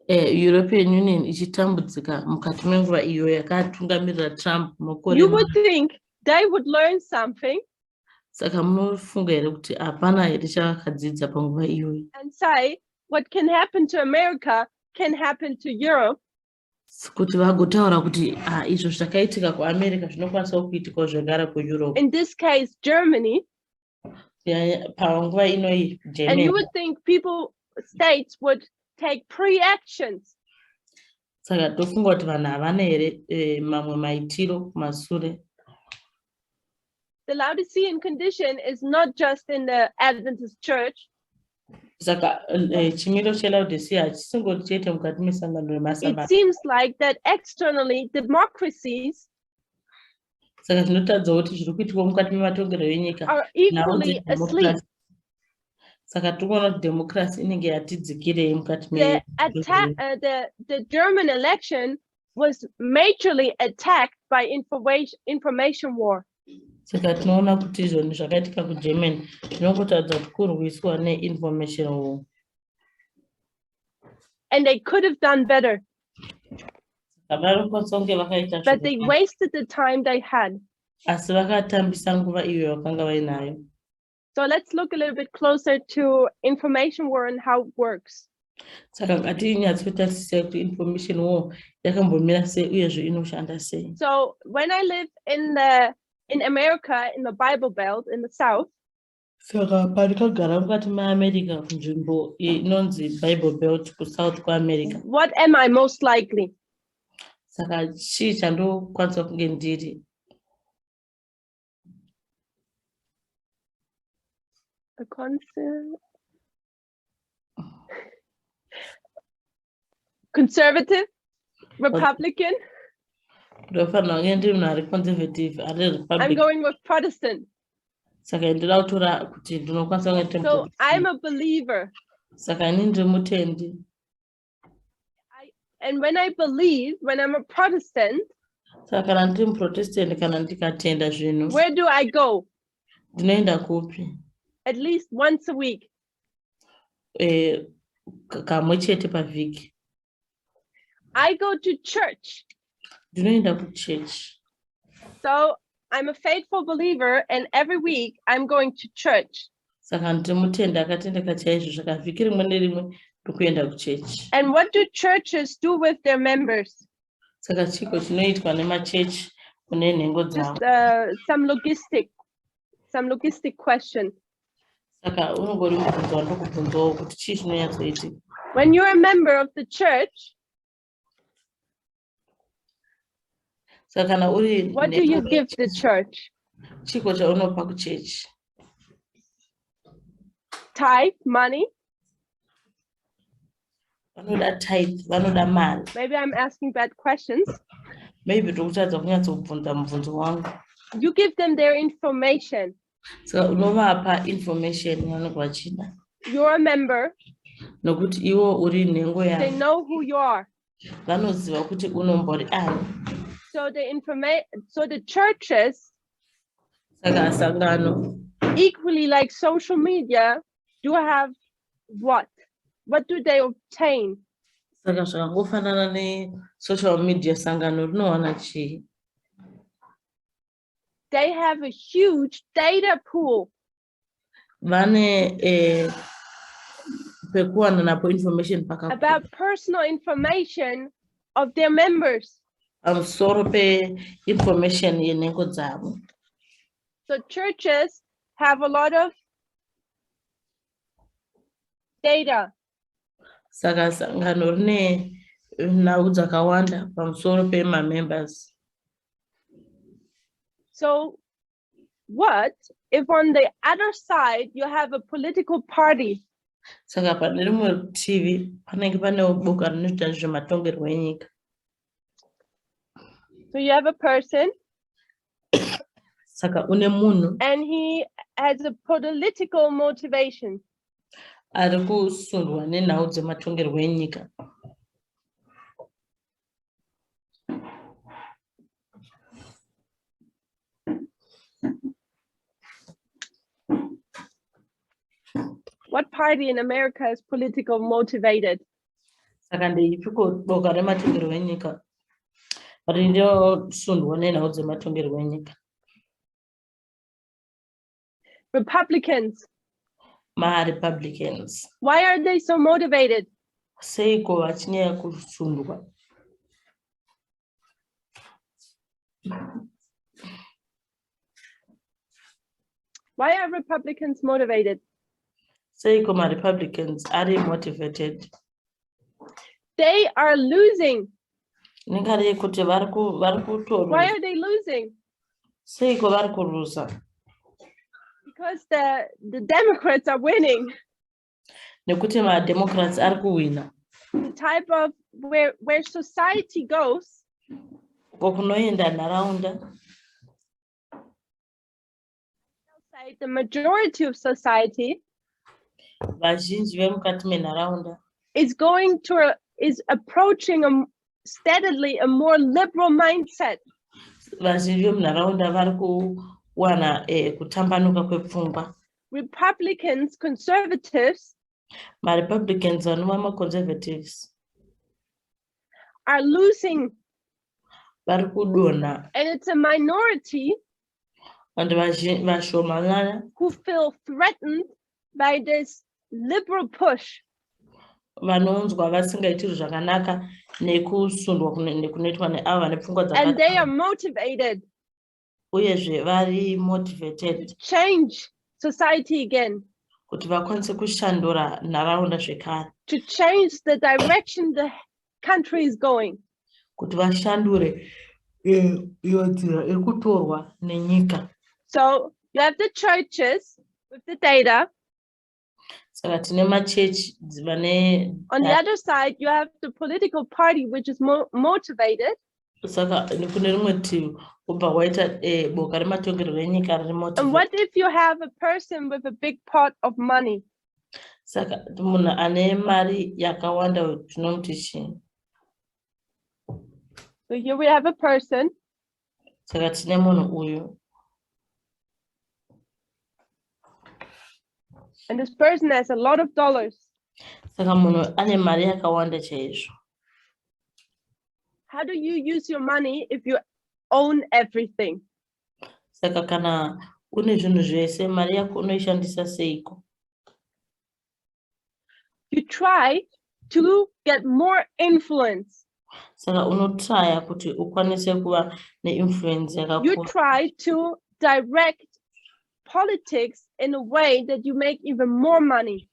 European Union ichitambudzika mukati menguva iyo yakatungamirira Trump makore. you would think they would learn something Saka munofunga here kuti hapana here chavakadzidza panguva iyoyo. and say what can happen to America can happen to Europe. Kuti vagotaura kuti izvo zvakaitika kuAmerica zvinokwanisa kuitikawo zvakare kuEurope. In this case, Germany. Panguva inoi And Germany. you would think states would take pre-actions. Saka tofunga kuti vanhu havana here mamwe maitiro kumashure. The Laodicean condition is not just in the Adventist church. Saka chimiro cheLaodicea hachisingoti chete mukati mesangano It remasabata. seems like that externally democracies Saka tinotadza kuti zviri kuitika mukati mematongero enyika are equally asleep. Saka tinoona kuti democracy inenge yatidzikirei mukati The German election was majorly attacked by information war. Saka tinoona kuti izvoni zvakaitika kuGermany zvinongotadza kuti kurwiswa ne-information war. And they could have done better, Vanokwanisa kunge vakaita but they wasted the time they had. asi vakatambisa nguva iyo vakanga vainayo. So let's look a little bit closer to information war and how it works. Saka ngatinyatsotarisisa kuti information war yakambomira sei uyezve inoshanda sei. So when I live in America, in the Bible Belt in the South, Saka pandikagara mukati meAmerica kunzvimbo inonzi Bible Belt kuSouth kwaAmerica. what am I most likely? Saka chii chandokwanisa kunge ndiri? A conservative, Republican. Ndofanira kunge ndiri munhu ari conservative ari I'm Republican. going with Protestant. Saka ndinoda kutora kuti ndinokwanisa kunge ndiri So I'm muprotestant. a believer. Saka ini ndiri mutendi. And when I believe, when I'm a Protestant, Saka kana ndiri muprotestant kana ndikatenda zvinhu where do I go? ndinoenda kupi? At least once a week. Kamwe chete pavhiki. I go to church. Ndinoenda kuchurch. So I'm a faithful believer, and every week I'm going to church. Saka ndiri mutenda akatendeka chaizvo saka vhiki rimwe nerimwe ndokuenda kuchurch. And what do churches do with their members? Saka chiko chinoitwa nemachechi kune nhengo dzavo. Just some logistic question. Saka unongori kubvunzwa ndokubvunzwawo kuti chii chinonyatsoitika. When you're a member of the church, Saka kana uri what do you give the church? chiko chaunopa kuchechi. Tithe, money? Vanoda tithe, vanoda mari. Maybe I'm asking bad questions. Maybe ndokutadza kunyatsobvunza mubvunzo wangu. You give them their information. Saka unovapa information yavanenge vachida. You're a member. Nokuti iwo uri nhengo They yavo. know who you are. Vanoziva kuti unombori ani. So the churches, Saka sangano equally like social media, do have what? What do they obtain? saka zvakangofanana ne-social media sangano rinowana chii? They have a huge data pool. Vane pekuwana napo information pakakura. About personal information of their members. Pamusoro pe-information yenhengo dzavo. So churches have a lot of data. Saka sangano rine nhau dzakawanda pamusoro pema-members. So what if on the other side you have a political party? Saka pane rimwe rutivi panenge panewo boka rinoita zvematongerwo enyika. So you have a person Saka une munhu and he has a political motivation. ari kusundwa nenhau dzematongerwo enyika. What party in America is political motivated? Saka ndeipiko boka rematongerwo enyika rinosundwa nenhau dzematongerwo enyika. Republicans. Ma-Republicans. Why are they so motivated? Seiko vachinyanya kusundwa. Why are Republicans motivated? Seiko ma-Republicans are motivated. They are losing. Why are they losing? Seiko vari kurusa. Because the Democrats are winning. Nekuti ma-Democrats are kuwina. The type of where society goes, Kokunoenda nharaunda. The majority of society Vazhinji vemukati menharaunda is approaching steadily a more liberal mindset. Vazhinji vemunharaunda vari kuwana kutambanuka kwepfungwa. Republicans, conservatives, Ma-Republicans vanova ma-conservatives are losing. Vari kudonha. And it's a minority who feel threatened by this liberal push. Vanonzwa vasingaitiri zvakanaka nekusundwa kunoitwa neavo vane pfungwa dzakati. And they are motivated. Uyezve vari motivated. To change society again. Kuti vakwanise kushandura nharaunda zvekare. To change the direction the country is going. Kuti vashandure iyo nzira iri kutorwa nenyika. So you have the churches with the data. Saka tine machechi vane. On the other side, you have the political party which is motivated. Saka kune rimwe rutivi obva waita boka rematongerwo enyika riri motivated. And what if you have a person with a big pot of money? Saka munhu ane mari yakawanda tinomuti chii? So here we have a person. Saka tine munhu uyu. And this person has a lot of dollars. Saka munhu ane mari yakawanda chaizvo. How do you use your money if you own everything? Saka kana une zvinhu zvese mari yako unoishandisa seiko? You try to get more influence. Saka unotraya kuti ukwanise kuva neinfluence yakakura. You try to direct politics in a way that you make even more money.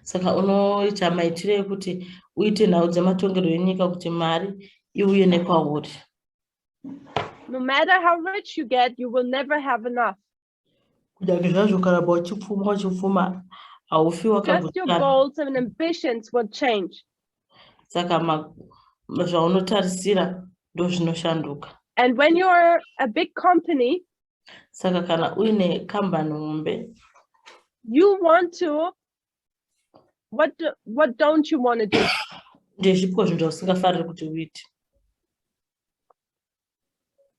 Saka unoita maitiro ekuti uite nhau dzematongerwo enyika kuti mari iuye nekwauri. No matter how rich you get, you will never have enough. Kunyange zvazvo karamba uchipfuma haufi wakagutana. Just your goals and ambitions will change. Saka zvaunotarisira ndozvinoshanduka. And when you're a big company, Saka kana uine kambani hombe, you want to, what don't you want to do? Ndezvipo zvinhu zvausingafari kuti uite.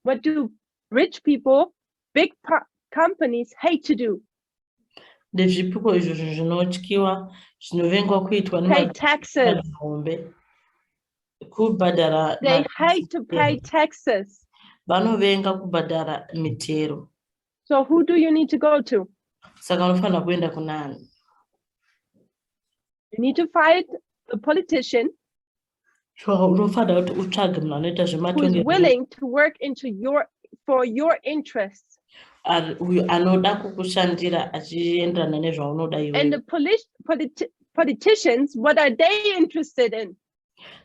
What do rich people, big companies hate to do? Ndezvipo izvo zvinotyiwa zvinovengwa kuitwa pay taxes. Hombe. Kubhadhara. They hate to pay taxes. Vanovenga kubhadhara mitero. So who do you need to go to? Saka unofanira kuenda kunani? You need to find a politician Unofanira kuti utsvage munhu anoita who is willing to work for your interests. Uyo anoda kukushandira achienderana nezvaunoda iwe. And the politicians, what are they interested in?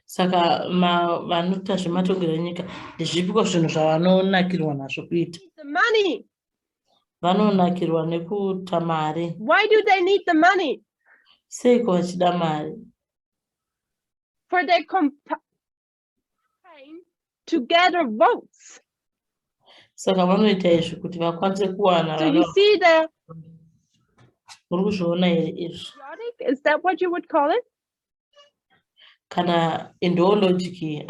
Saka vanoita zvematongero enyika ndezvipiko zvinhu zvavanonakirwa nazvo kuita. The money. Vanonakirwa nekuita mari. Why do they need the money? Seiko vachida mari? For their campaign to gather votes. Saka vanoita izvi kuti vakwanise kuwana. So you see the is that what you would call it? Kana ideology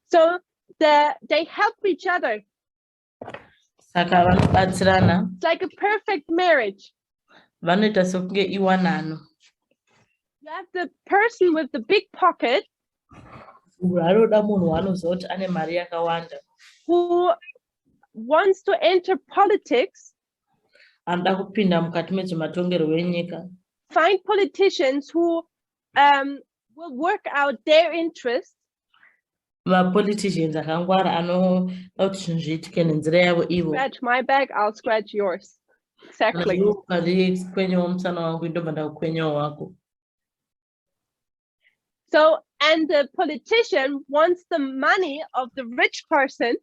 so they help each other. Saka vanobatsirana. It's like a perfect marriage. Vanoita sokunge iwanano. You have the person with the big pocket who wants to enter politics. Find politicians who will work out their interests. Scratch my back, I'll scratch yours. Exactly. So, and the politician wants the money of the rich person.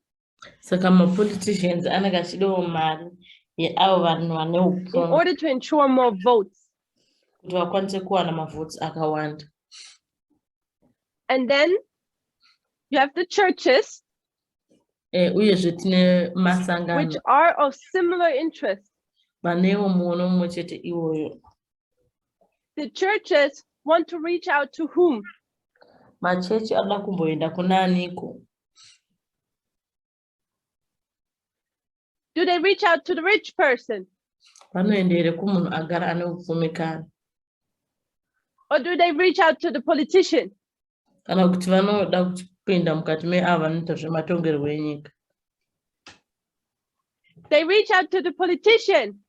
So, politicians in order to ensure more votes. And then you have the churches, which are of similar interest. The churches want to reach out to whom? Do they reach out to the rich person? Or do they reach out to the politician? They reach out to the politician.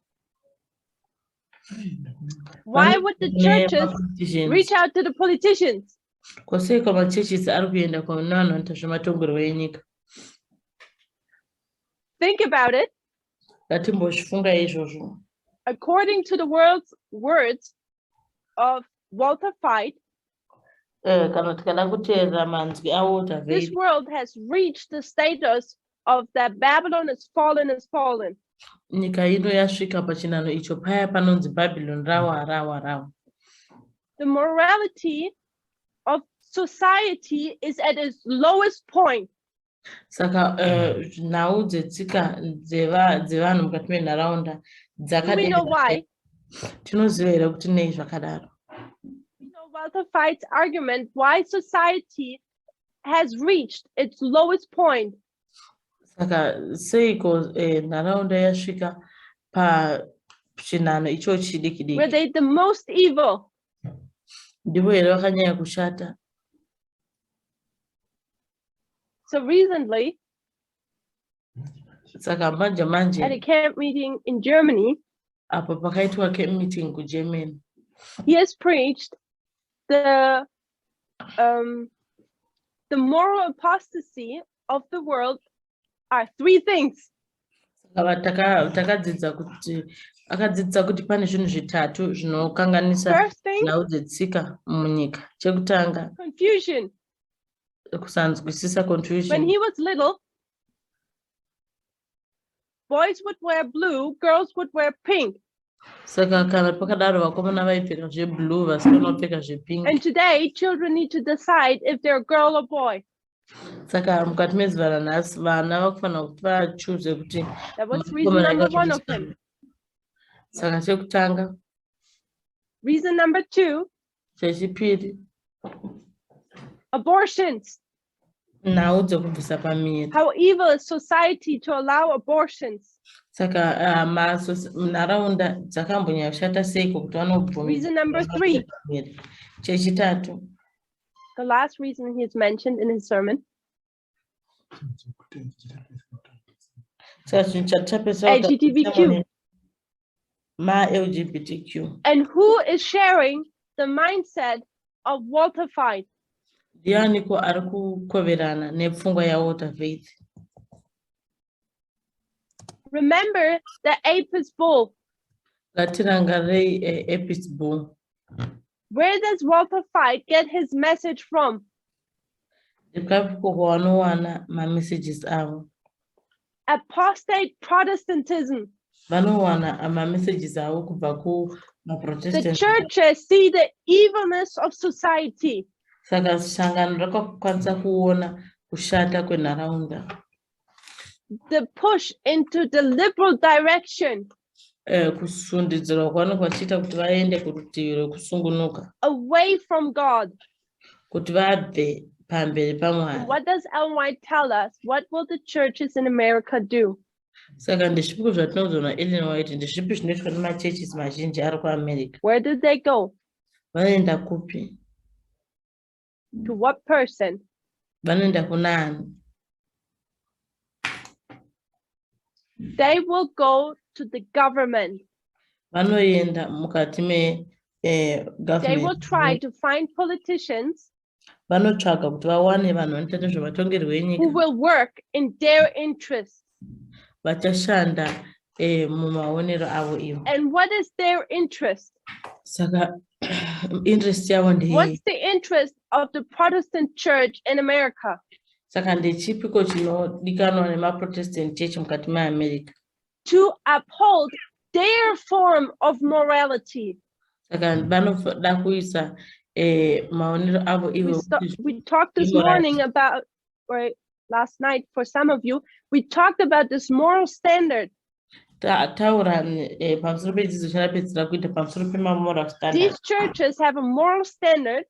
Why would the churches reach out to the politicians? Think about it. According to the words of Walter Fight, this world has reached the status of that Babylon is fallen, is fallen. The morality of society is at its lowest point. Saka we know why. Walter Fight's argument why society has reached its lowest point. Saka seiko naraunda yasvika pa chinano icho chidiki. Were they the most evil? So recently, at a camp meeting in Germany, he has preached the moral apostasy of the world are three things. First thing, confusion. When he was little, boys would wear blue, girls would wear pink. And today, children need to decide if they're a girl or boy. That was reason number one of him. Reason number two, abortions. How evil is society to allow abortions? Reason number three, the last reason he's mentioned in his sermon, LGBTQ. And who is sharing the mindset of Walter Fight? Remember, the ape is bull. Ngatirangarei ePittsburgh. Where does Walter Fight get his message from? Ndikapikokuwanowana ma-messages avo. Apostate Protestantism. Vanowana ma-messages avo kubva The kuma-Protestant. churches see the evilness of society. Saka sangano rakakwanisa kuona kushata kwenharaunda. The push into the liberal direction. Kusundidzirwa kwavanenge vachiita kuti vaende kurutivi rwekusungunuka. Away from God. Kuti vabve pamberi paMwari. What does Ellen White tell us? What will the churches in America do? Saka ndezvipi zvatinoudzwa naEllen White, ndezvipi zvinoitwa nemachurches mazhinji ari kuAmerica? Where did they go? Vanoenda kupi? To what person? Vanoenda kunaani? They will go to the government. Vanoenda mukati They will government. try to find politicians Vanotsvaga kuti vawane vanhu vanoita nezvematongerwo who enyika. will work in their interests. Vachashanda mumaonero avo ivo. And what is their interest? Saka interest yavo ndeyei? What's the interest of the Protestant church in America? Saka ndechipiko chinodikanwa nemaProtestant church mukati meAmerica? To uphold their form of morality. Saka vanoda kuisa maonero avo ivo. We talked this morning about, or last night for some of you, we talked about this moral standard. Taura pamusoro pedzidzo charapedzira kuita pamusoro pemamoral standard. These churches have a moral standard.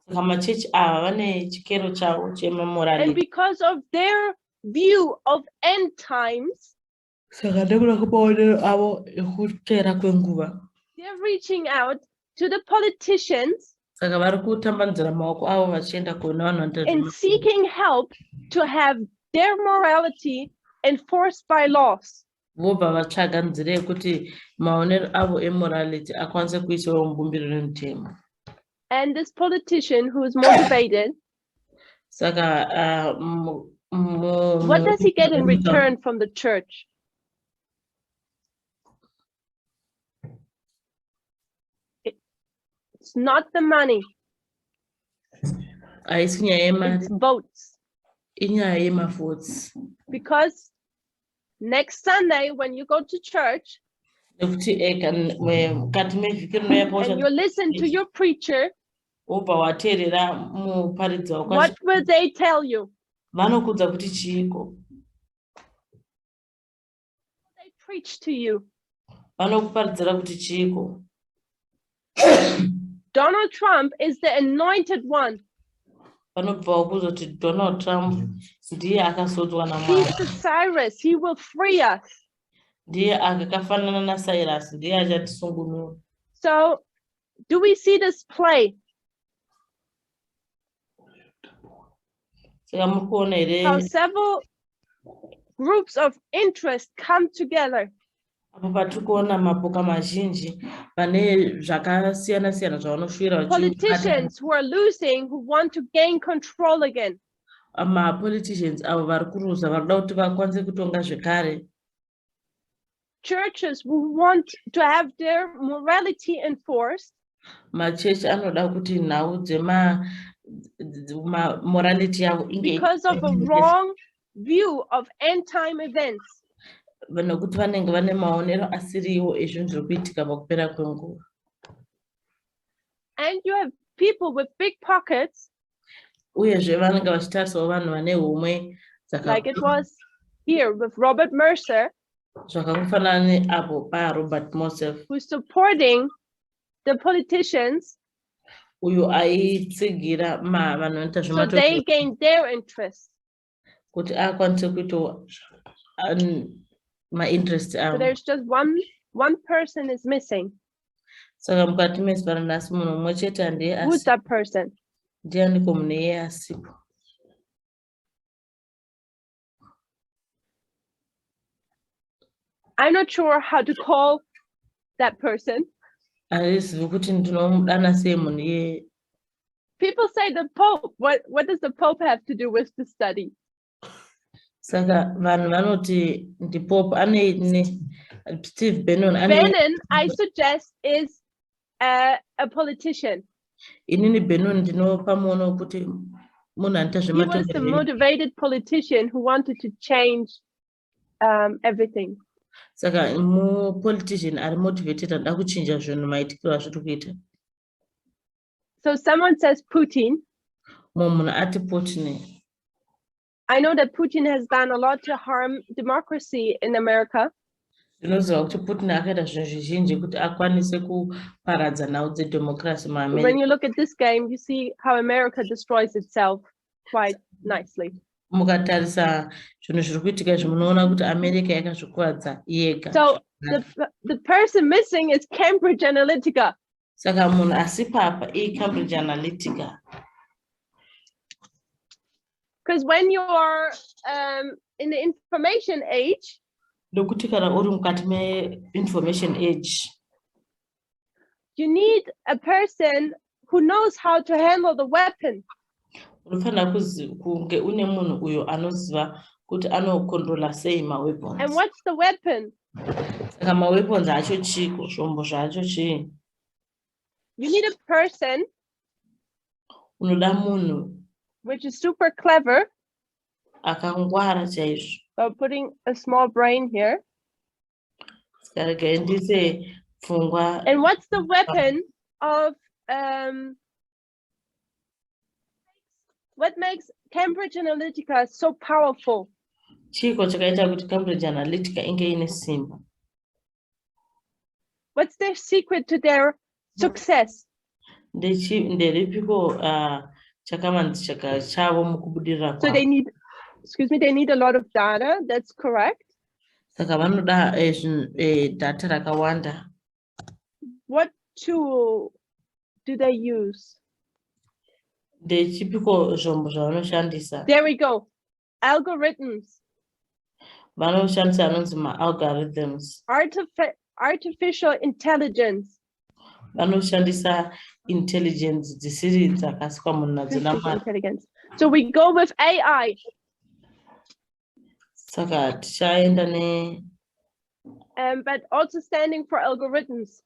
Saka machechi ava vane chikero chavo chemamorality. And because of their view of end times, Saka ndekuda kwemaonero avo ekupera kwenguva. they're reaching out to the politicians Saka vari kutambanudza maoko avo vachienda kuona vanhu vanoita and seeking help to have their morality enforced by laws. Vobva vatsvaga nzira yekuti maonero avo emorality akwanise kuiswa mubumbiro remutemo. And this politician who is motivated, Saka what does he get in return from the church? It's not the money, haisi nyaya yemari, it's votes. inyaya yemavotes. Because next Sunday, when you go to church Nekuti mukati mevhiki and you listen to your preacher, wobva wateerera muparidzi wako, what will they tell you? vanokudza kuti chiiko? They preach to you. Vanokuparidzira kuti chiiko? Donald Trump is the anointed one. Vanobva kuzwa kuti Donald Trump ndiye akazodzwa naMwari. He's the Cyrus, he will free us. Ndiye akafanana naCyrus, ndiye achatisungunura. So, do we see this play? Saka muri kuona here How several groups of interest come together. apo patiri kuona mapoka mazhinji vane zvakasiyana siyana zvavanoshuvira Politicians who are losing, who want to gain control again. mapoliticians avo vari kuruza varikuda kuti vakwanise kutonga zvekare. Churches who want to have their morality enforced. Machechi anoda kuti nhau dzemamorality yavo inge because of a wrong view of end time events. Nokuti vanenge vane maonero asiriwo ezvinhu zviri kuitika pakupera kwenguva. And you have people with big pockets, Uyezve vanenge vachitarisawo vanhu vane humwe like it was here with Robert Mercer, zvakafanana neapo paRobert Mosef, who's supporting the politicians uyo aitsigira vanhu vanoita so they gain their interest. kuti akwanise kuitawo ma-interest So avo. there's just one person is missing. Saka mukati mezuva ranhasi munhu mumwe chete handiye Who's that person? ndianiko munhu iye asipo. I'm not sure how to call that person. Handizivi kuti ndinomudana sei munhu iye. People say the Pope. What does the Pope have to do with the study? Saka vanhu vanoti ndipo Steve Bannon Bannon, I suggest, is a politician. Inini Bannon ndinopa muono kuti munhu anoita He was the motivated politician who wanted to change everything. Saka politician ari motivated anoda kuchinja zvinhu maitikiro azviri kuita. So someone says Putin. Munhu ati Putin. I know that Putin has done a lot to harm democracy in America. Ndinoziva kuti Putin akaita zvinhu zvizhinji kuti akwanise kuparadza nhau dzedemocracy muAmerica. When you look at this game, you see how America destroys itself quite nicely. Mukatarisa zvinhu zviri kuitika izvi munoona kuti America yakazvikuwadza yega. So the person missing is Cambridge Analytica. Saka munhu asi papa Cambridge Analytica. Because when you are in the information age, lokuti kana uri mukati me-information age, you need a person who knows how to handle the weapon. Unofanira kunge une munhu uyo anoziva kuti anokontrola sei ma-weapons. And what's the weapon? Saka ma-weapons acho chiko, zvombo zvacho chii. You need a person Unoda munhu which is super clever. Akangwara chaizvo. So putting a small brain here. And what's the weapon of what makes Cambridge Analytica so powerful? Chiko chakaita kuti Cambridge Analytica inge ine simba. What's their secret to their success? Nderipiko chavo mukubudirira. So they need, they need a lot of data. That's correct. Saka vanoda data rakawanda. What tool do they use? Ndechipiko zvombo zvavanoshandisa. There we go. Algorithms. Vanoshandisa anonzi ma-algorithms. Artificial intelligence. Vanoshandisa intelligence dzisiri dzakasikwa munhu nadzina intelligence. So we go with AI. Saka tichaenda ne but also standing for algorithms.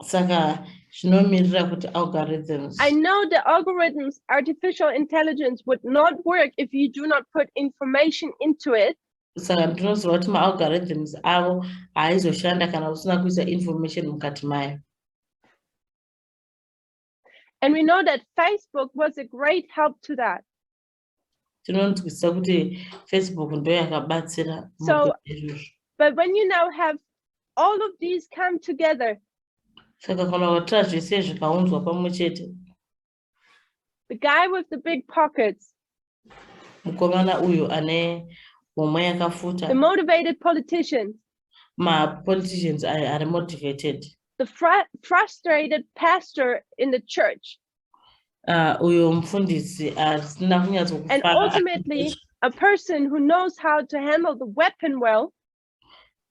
Saka zvinomirira kuti algorithms. I know the algorithms, artificial intelligence, would not work if you do not put information into it. Saka ndinoziva kuti ma-algorithms avo haizoshanda kana usina kuisa information mukati mayo. And we know that Facebook was a great help to that. So, but when you now have all of these come together, the guy with the big pockets, the motivated politicians, politicians are motivated. The frustrated pastor in the church, and ultimately a person who knows how to handle the weapon well,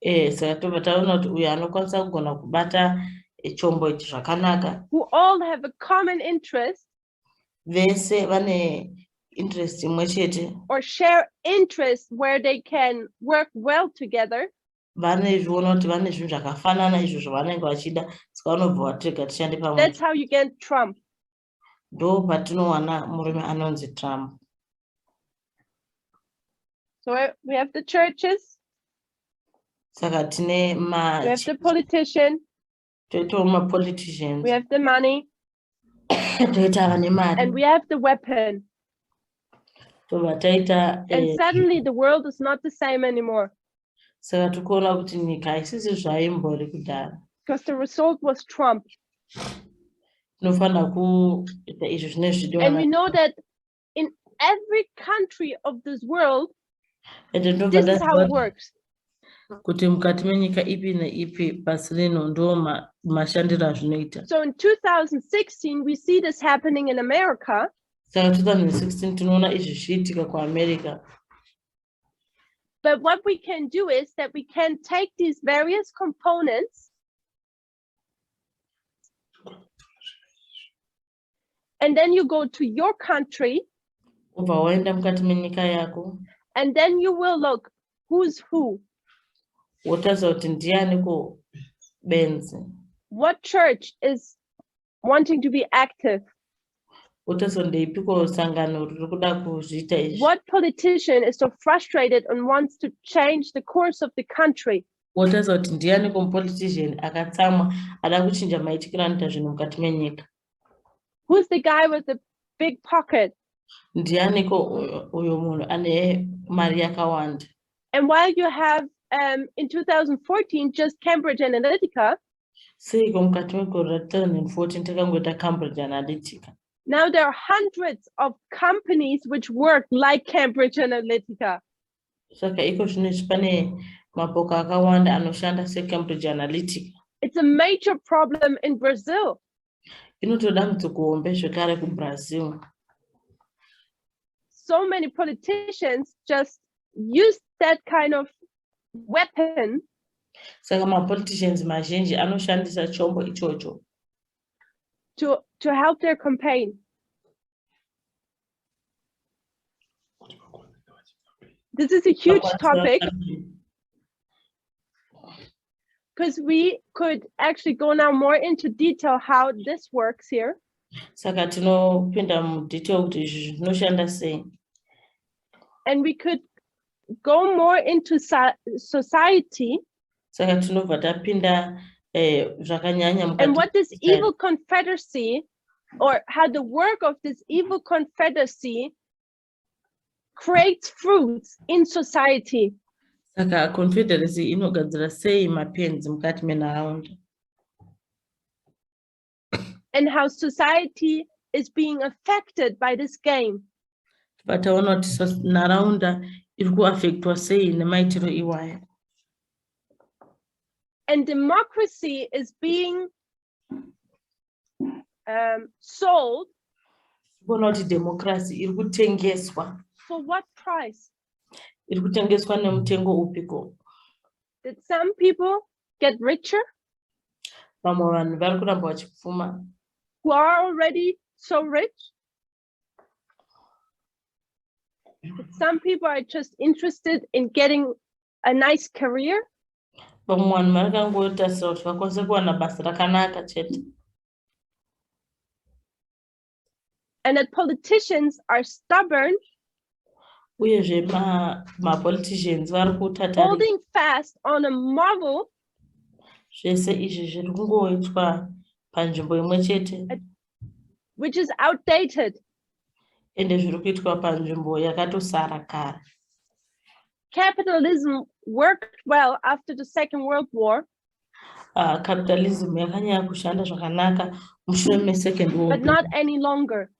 who all have a common interest or share interests where they can work well together. That's how you get Trump. So we have the churches, we have the politician, we have the money, and we have the weapon. And suddenly the world is not the same anymore. Because the result was Trump. And we know that in every country of this world, this is how it works. So in 2016, we see this happening in America. But what we can do is that we can take these various components and then you go to your country and And then you will look who's who. Utazoti ndiani ko benzi. What church is wanting to be active? Utazondepi ko sangano riri kuda kuzviita izvi. What politician is so frustrated and wants to change the course of the country? Utazoti ndiani ko politician akatsamwa ada kuchinja maitikiro anoita zvinhu mukati menyika. Who's the guy with the big pocket? Ndiani ko uyo munhu ane mari yakawanda. And while you have in 2014 just Cambridge Analytica, Seiko mukati megore ra 2014 takangoita Cambridge Analytica. Now there are hundreds of companies which work like Cambridge Analytica. Saka iko zvinezvi pane mapoka akawanda anoshanda seCambridge Analytica. It's a major problem in Brazil. Inotoda mutsuko hombe zvekare kuBrazil. So many politicians just use that kind of weapon. Saka mapoliticians mazhinji anoshandisa chombo ichocho to help their campaign. This is a huge topic because we could actually go now more into detail how this works here. Saka tinopinda mudetail kuti izvi zvinoshanda sei. And we could go more into society. Saka tinobva tapinda zvakanyanya mukati. And what this evil confederacy, or how the work of this evil confederacy creates fruits in society. Saka Confederacy inogadzira sei mapenzi mukati menharaunda. And how society is being affected by this game. Pataona kuti nharaunda iri kuaffectwa sei nemaitiro iwaya. And democracy is being sold. Bona kuti democracy iri kutengeswa. For what price? Iri kutengeswa nemutengo upiko. Did some people get richer? Vamwe vanhu vari kuramba vachipfuma. Who are already so rich? But some people are just interested in getting a nice career. Vamwe vanhu vari kangotasira kuti vakwanise kuwana basa rakanaka chete. And that politicians are stubborn. Uyezve mapoliticians vari kutatarira. Holding fast on a model. Zvese izvi zviri kungoitwa panzvimbo imwe chete. Which is outdated. Ende zviri kuitwa panzvimbo yakatosara kare. Capitalism worked well after the Second World War. Capitalism yakanyanya kushanda zvakanaka mushure meSecond World War. But not any longer.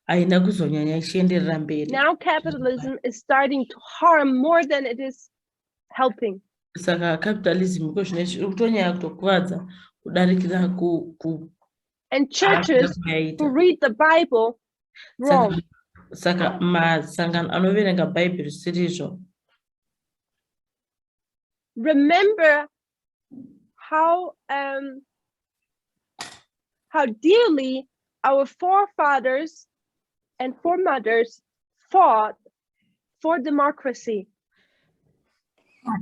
Haina kuzonyanya ichienderera mberi. Now capitalism is starting to harm more than it is helping. Saka capitalism iko zvinezvi iri kutonyanya kutokuvadza kudarikira ku and churches who read the Bible wrong. Saka masangano anoverenga Bible zvisizvo. Remember how dearly our forefathers and foremothers fought for democracy. How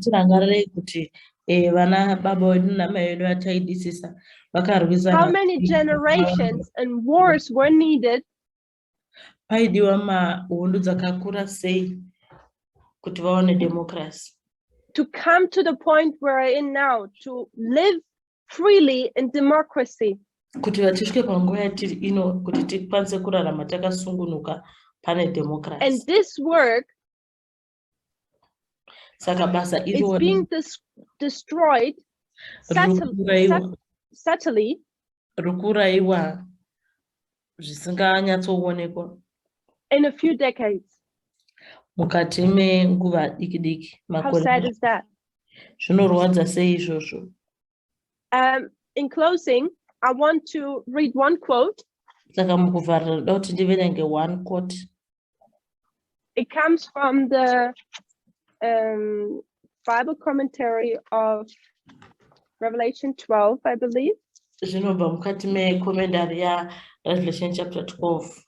many generations and wars were needed to come to the point we're in now, to live freely in democracy. And this work is being destroyed subtly in a few decades. How sad is that? In closing, I want to read one quote. It comes from the Bible commentary of Revelation 12, I believe. Revelation chapter 12.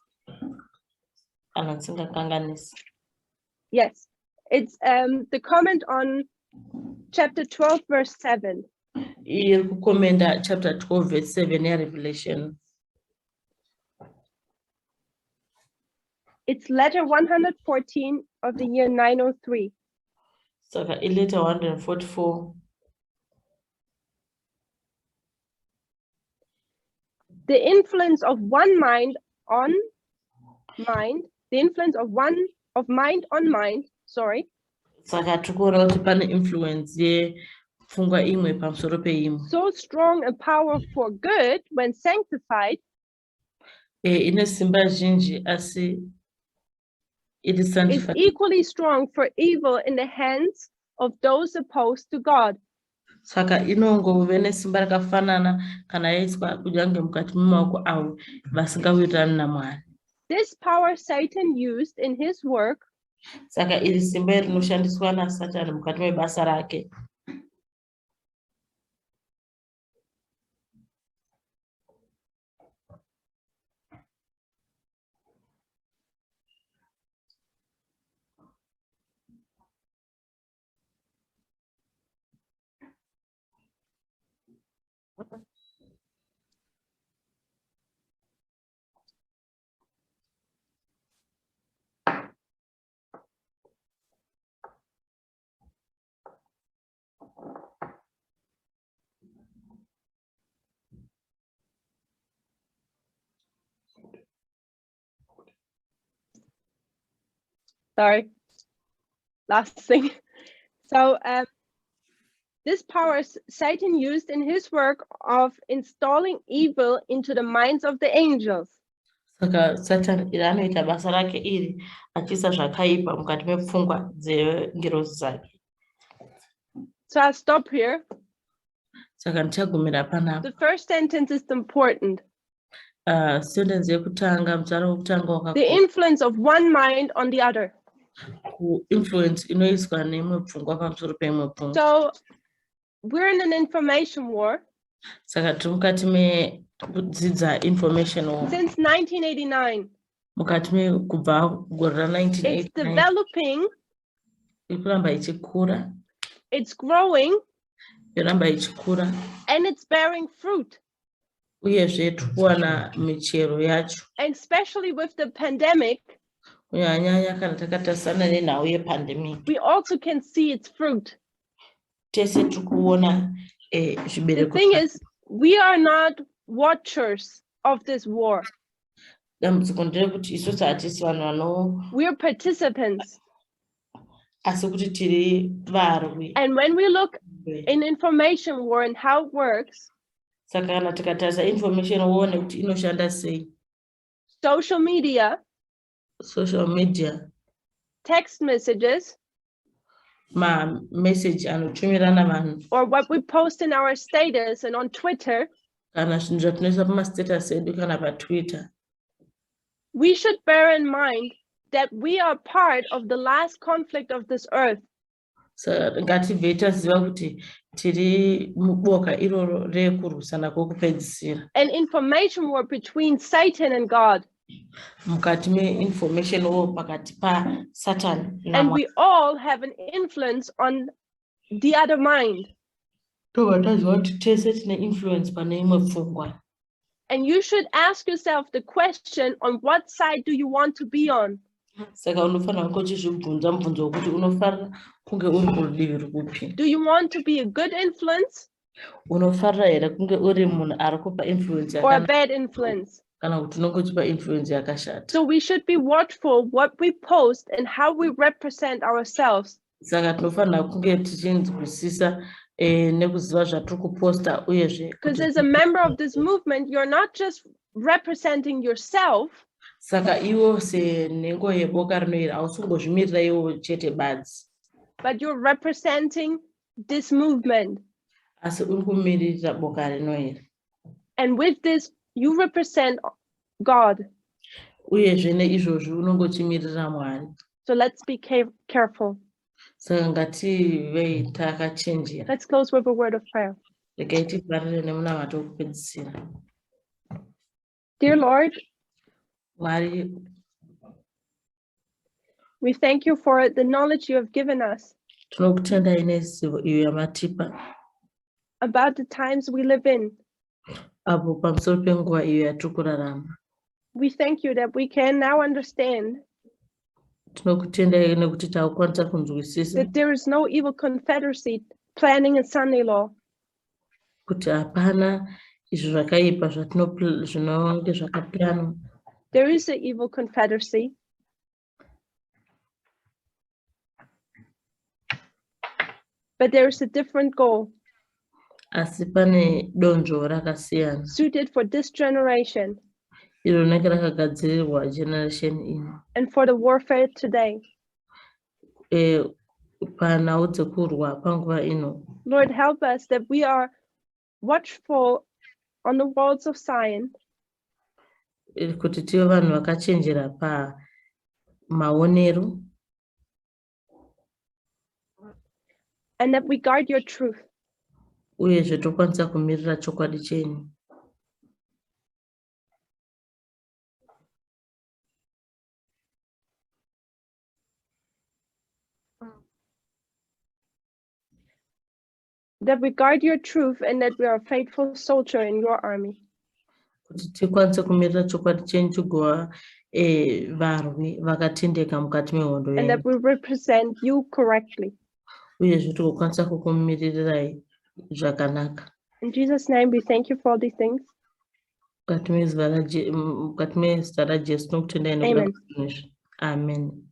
Yes. It's the comment on chapter 12, verse 7. iri kukomenda chapter 12 verse 7 Revelation. It's letter 114 of the year 903. Saka letter 144. The influence of one mind on mind, the influence of mind on mind, sorry. Saka tikuona kuti pane influence yepfungwa imwe pamusoro peimwe. So strong a power for good when sanctified. Ine simba zhinji asi it is sanctified. Is equally strong for evil in the hands of those opposed to God. Saka inongove nesimba rakafanana kana yaiswa kunyange mukati memaoko avo vasingawirirani naMwari. This power Satan used in his work. Saka iri simba rinoshandiswa naSatani mukati mebasa rake. Sorry, last thing. So this power Satan used in his work of installing evil into the minds of the angels. Saka Satan iranoita basa rake iri achisa zvakaipa mukati mepfungwa dzengirozi dzake. So I'll stop here. Saka ndichagumira panapa. The first sentence is important. Sentence yekutanga mutaro wekutanga wakakura. The influence of one mind on the other. Influence inoiswa neimwe pfungwa pamusoro peimwe pfungwa. So we're in an information war. Saka tiri mukati mekudzidza information war. Since 1989. Mukati mekubva gore ra1989. It's developing. Ikuramba ichikura. It's growing. Yoramba ichikura. And it's bearing fruit. Uyezve tikuwana michero yacho. And especially with the pandemic. Kunyanya kana takatasana nenhau yepandemic. We also can see its fruit. Tese tikuona zvibereko. The thing is, we are not watchers of this war. Dambudziko nderekuti isusu hatisi vanhu vano. We are participants. Asi kuti tiri varwi. And when we look in information war and how it works. Saka kana tikatarisa information war nekuti inoshanda sei. Social media. Text messages. Message anotumirana vanhu. Or what we post in our status and on Twitter. Kana zvinhu zvatinoisa pamastatus edu kana paTwitter. We should bear in mind that we are part of the last conflict of this earth. Saka ngativhe taziva kuti tiri muboka iroro rekurwisana kwokupedzisira. An information war between Satan and God. Mukati me-information war pakati pa Satan na and we all have an influence on the other mind. Tovatazwa kuti tese tine influence pane imwe pfungwa. And you should ask yourself the question, on what side do you want to be on? Saka unofanira kuchizvibvunza mubvunzo wekuti unofarira kunge uri kurudivi rupi. Do you want to be a good influence? Unofarira here kunge uri munhu ari kupa influence or a bad influence? Kana kuti unenge uchipa influence yakashata. So we should be watchful what we post and how we represent ourselves. Saka tinofanira kunge tichinzwisisa nekuziva zvatiri kuposta uyezve. Because as a member of this movement, you're not just representing yourself. Saka iwo senhengo yeboka rinoira hausingozvimirira iwo chete badzi. But you're representing this movement. Asi uri kumiririra boka rinoira. And with this, you represent God. Uyezve neizvozvi unenge uchimirira Mwari. So let's be careful. Saka ngative takachenjera. Let's close with a word of prayer. Regai tivharire nemunamato wekupedzisira. Dear Lord, Mwari, We thank you for the knowledge you have given us Tinokutendai nezivo iyo yamatipa about the times we live in. apo pamusoro penguva iyo yatiri kurarama. We thank you that we can now understand Tinokutendai nekuti takukwanisa kunzwisisa that there is no evil confederacy planning a Sunday law. kuti hapana izvo zvakaipa zvinonge zvakaplanwa. There is an evil confederacy, but there is a different goal Asi pane donzvo rakasiyana suited for this generation iro rinenge rakagadzirirwa generation ino and for the warfare today. panhau dzekurwa panguva ino. Lord, help us that we are watchful on the walls of Zion, Kuti tive vanhu vakachenjera pamaonero and that we guard your truth. uyezve tokwanisa kumirira chokwadi chenyu. That we guard your truth and that we are a faithful soldier in your army. Kuti tikwanise kumirira chokwadi chenyu tigova varwi vakatendeka mukati mehondo And that yenyu. we represent you correctly. Uyezve tigokwanisa kukumirirai zvakanaka. In Jesus' name, we thank you for all these things. Mukati mezita raJesu tinokutendai nekuda kwezvinhu izvi. Amen.